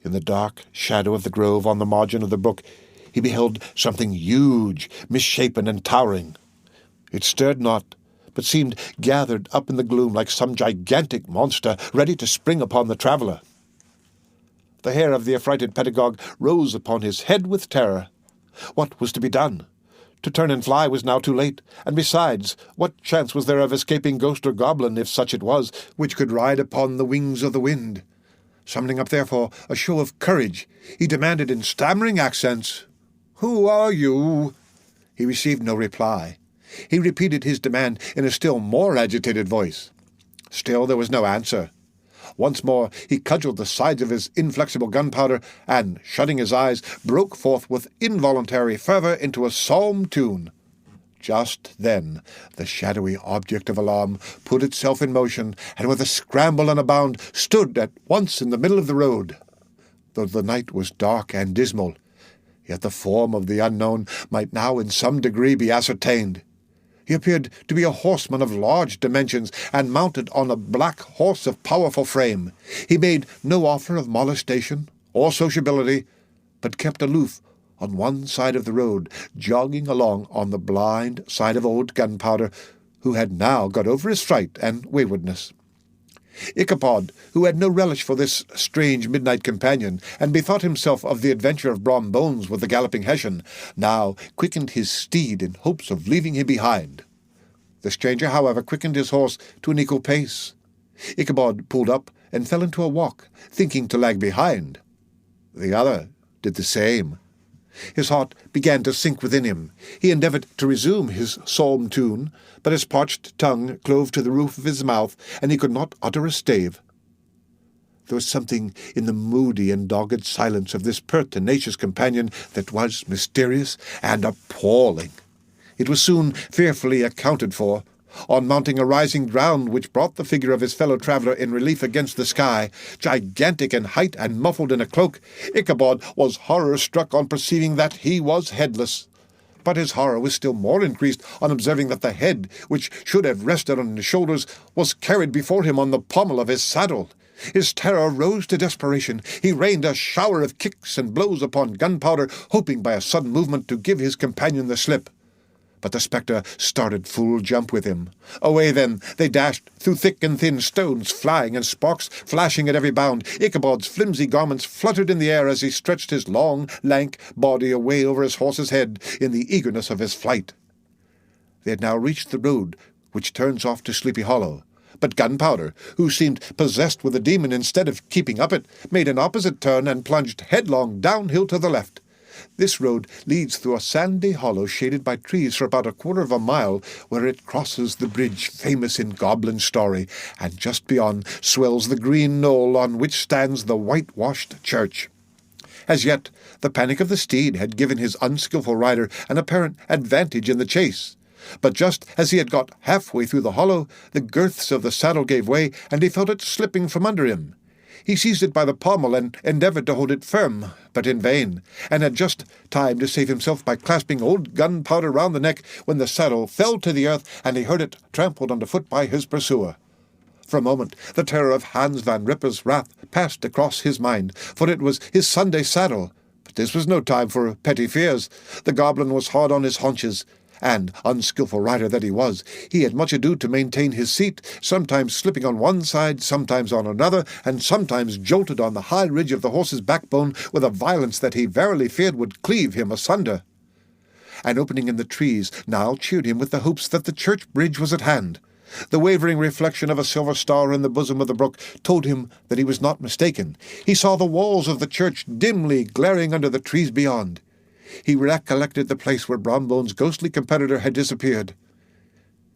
In the dark shadow of the grove on the margin of the brook, he beheld something huge, misshapen, and towering. It stirred not, but seemed gathered up in the gloom like some gigantic monster ready to spring upon the traveller. The hair of the affrighted pedagogue rose upon his head with terror. What was to be done? To turn and fly was now too late, and besides, what chance was there of escaping ghost or goblin, if such it was, which could ride upon the wings of the wind? Summoning up, therefore, a show of courage, he demanded in stammering accents, "Who are you?" He received no reply. He repeated his demand in a still more agitated voice. Still there was no answer. Once more he cudgelled the sides of his inflexible gunpowder, and, shutting his eyes, broke forth with involuntary fervour into a psalm tune. Just then the shadowy object of alarm put itself in motion, and with a scramble and a bound stood at once in the middle of the road. Though the night was dark and dismal, yet the form of the unknown might now in some degree be ascertained. He appeared to be a horseman of large dimensions, and mounted on a black horse of powerful frame. He made no offer of molestation or sociability, but kept aloof on one side of the road, jogging along on the blind side of old Gunpowder, who had now got over his fright and waywardness. Ichabod, who had no relish for this strange midnight companion, and bethought himself of the adventure of Brom Bones with the galloping Hessian, now quickened his steed in hopes of leaving him behind. The stranger, however, quickened his horse to an equal pace. Ichabod pulled up and fell into a walk, thinking to lag behind. The other did the same. His heart began to sink within him. He endeavoured to resume his psalm tune, but his parched tongue clove to the roof of his mouth, and he could not utter a stave. There was something in the moody and dogged silence of this pertinacious companion that was mysterious and appalling. It was soon fearfully accounted for. On mounting a rising ground which brought the figure of his fellow traveller in relief against the sky, gigantic in height and muffled in a cloak, Ichabod was horror-struck on perceiving that he was headless. But his horror was still more increased on observing that the head, which should have rested on his shoulders, was carried before him on the pommel of his saddle. His terror rose to desperation. He rained a shower of kicks and blows upon Gunpowder, hoping by a sudden movement to give his companion the slip. But the spectre started full jump with him. Away then they dashed through thick and thin, stones flying and sparks flashing at every bound. Ichabod's flimsy garments fluttered in the air as he stretched his long, lank body away over his horse's head in the eagerness of his flight. They had now reached the road which turns off to Sleepy Hollow, But Gunpowder, who seemed possessed with a demon, instead of keeping up it, made an opposite turn and plunged headlong downhill to the left. This road leads through a sandy hollow shaded by trees for about a quarter of a mile, where it crosses the bridge famous in goblin story, and just beyond swells the green knoll on which stands the whitewashed church. As yet, the panic of the steed had given his unskilful rider an apparent advantage in the chase. But just as he had got halfway through the hollow, the girths of the saddle gave way, and he felt it slipping from under him. He seized it by the pommel and endeavoured to hold it firm, but in vain, and had just time to save himself by clasping old Gunpowder round the neck when the saddle fell to the earth and he heard it trampled underfoot by his pursuer. For a moment the terror of Hans Van Ripper's wrath passed across his mind, for it was his Sunday saddle. But this was no time for petty fears. The goblin was hard on his haunches, and, unskilful rider that he was, he had much ado to maintain his seat, sometimes slipping on one side, sometimes on another, and sometimes jolted on the high ridge of the horse's backbone with a violence that he verily feared would cleave him asunder. An opening in the trees now cheered him with the hopes that the church bridge was at hand. The wavering reflection of a silver star in the bosom of the brook told him that he was not mistaken. He saw the walls of the church dimly glaring under the trees beyond. He recollected the place where Brombone's ghostly competitor had disappeared.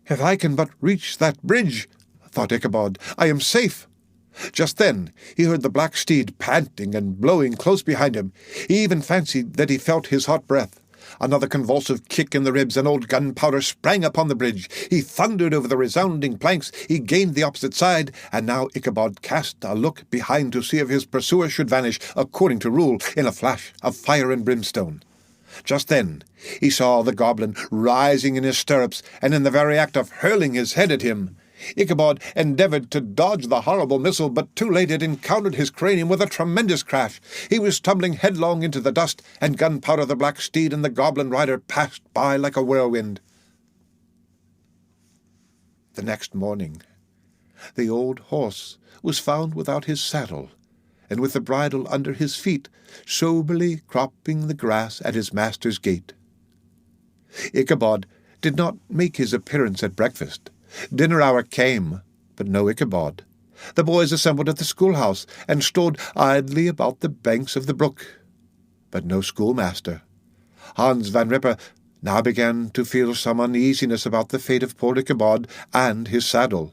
"If I can but reach that bridge," thought Ichabod, "I am safe." Just then he heard the black steed panting and blowing close behind him. He even fancied that he felt his hot breath. Another convulsive kick in the ribs, and old Gunpowder sprang upon the bridge. He thundered over the resounding planks. He gained the opposite side, and now Ichabod cast a look behind to see if his pursuer should vanish, according to rule, in a flash of fire and brimstone. Just then he saw the goblin rising in his stirrups, and in the very act of hurling his head at him. Ichabod endeavoured to dodge the horrible missile, but too late it encountered his cranium with a tremendous crash. He was tumbling headlong into the dust, and Gunpowder the black steed and the goblin rider passed by like a whirlwind. The next morning the old horse was found without his saddle, and with the bridle under his feet, soberly cropping the grass at his master's gate. Ichabod did not make his appearance at breakfast. Dinner hour came, but no Ichabod. The boys assembled at the schoolhouse, and strode idly about the banks of the brook, but no schoolmaster. Hans Van Ripper now began to feel some uneasiness about the fate of poor Ichabod and his saddle.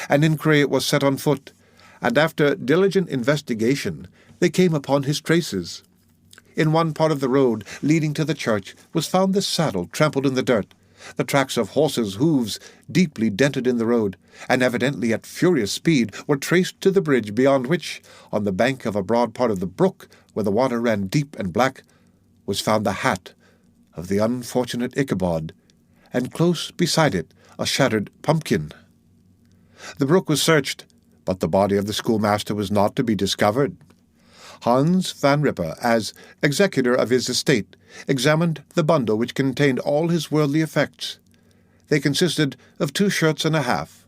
An inquiry was set on foot, and after diligent investigation they came upon his traces. In one part of the road leading to the church was found the saddle trampled in the dirt, the tracks of horses' hoofs deeply dented in the road, and evidently at furious speed, were traced to the bridge, beyond which, on the bank of a broad part of the brook, where the water ran deep and black, was found the hat of the unfortunate Ichabod, and close beside it a shattered pumpkin. The brook was searched, but the body of the schoolmaster was not to be discovered. Hans Van Ripper, as executor of his estate, examined the bundle which contained all his worldly effects. They consisted of 2 shirts and a half,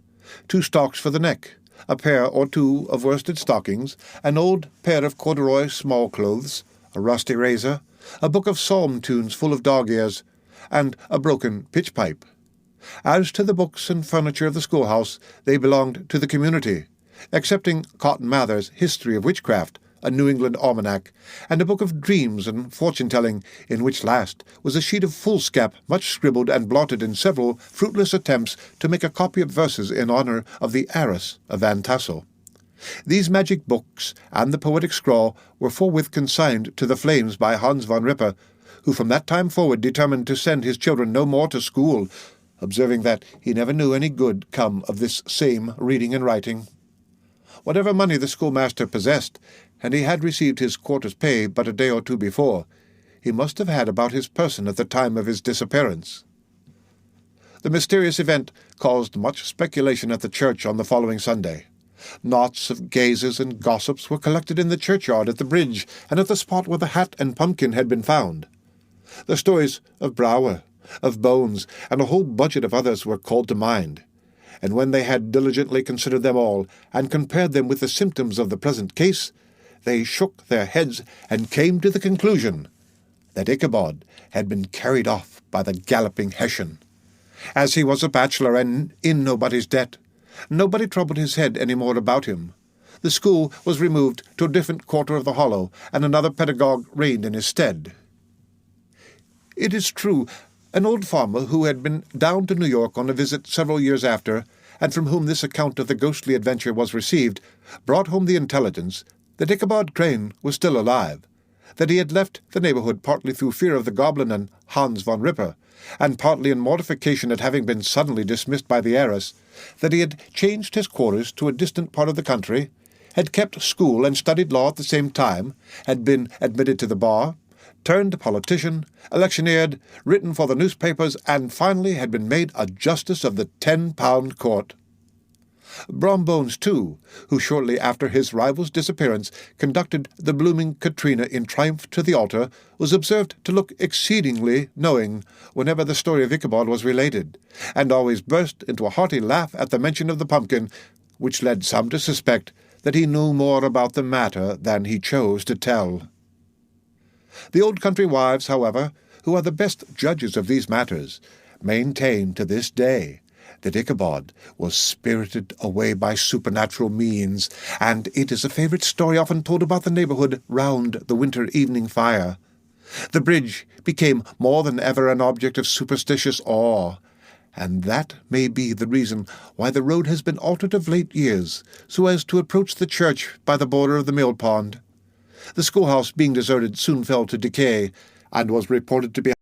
2 stocks for the neck, a pair or 2 of worsted stockings, an old pair of corduroy small clothes, a rusty razor, a book of psalm tunes full of dog-ears, and a broken pitch-pipe. As to the books and furniture of the schoolhouse, they belonged to the community, excepting Cotton Mather's History of Witchcraft, a New England almanac, and a book of dreams and fortune-telling, in which last was a sheet of foolscap much scribbled and blotted in several fruitless attempts to make a copy of verses in honour of the heiress of Van Tassel. These magic books and the poetic scrawl were forthwith consigned to the flames by Hans Van Ripper, who from that time forward determined to send his children no more to school, observing that he never knew any good come of this same reading and writing. Whatever money the schoolmaster possessed, and he had received his quarter's pay but a day or 2 before, he must have had about his person at the time of his disappearance. The mysterious event caused much speculation at the church on the following Sunday. Knots of gazers and gossips were collected in the churchyard, at the bridge, and at the spot where the hat and pumpkin had been found. The stories of Brouwer, of Bones, and a whole budget of others were called to mind, and when they had diligently considered them all, and compared them with the symptoms of the present case, they shook their heads and came to the conclusion that Ichabod had been carried off by the galloping Hessian. As he was a bachelor and in nobody's debt, Nobody troubled his head any more about him. The school was removed to a different quarter of the hollow, and another pedagogue reigned in his stead. It is true, an old farmer who had been down to New York on a visit several years after, and from whom this account of the ghostly adventure was received, brought home the intelligence that Ichabod Crane was still alive, that he had left the neighborhood partly through fear of the goblin and Hans von Ripper, and partly in mortification at having been suddenly dismissed by the heiress, that he had changed his quarters to a distant part of the country, had kept school and studied law at the same time, had been admitted to the bar, turned politician, electioneered, written for the newspapers, and finally had been made a justice of the 10-pound court. Brombones, too, who shortly after his rival's disappearance conducted the blooming Katrina in triumph to the altar, was observed to look exceedingly knowing whenever the story of Ichabod was related, and always burst into a hearty laugh at the mention of the pumpkin, which led some to suspect that he knew more about the matter than he chose to tell. The old country wives, however, who are the best judges of these matters, maintain to this day that Ichabod was spirited away by supernatural means, and it is a favourite story often told about the neighbourhood round the winter evening fire. The bridge became more than ever an object of superstitious awe, and that may be the reason why the road has been altered of late years, so as to approach the church by the border of the mill pond. The schoolhouse, being deserted, soon fell to decay, and was reported to be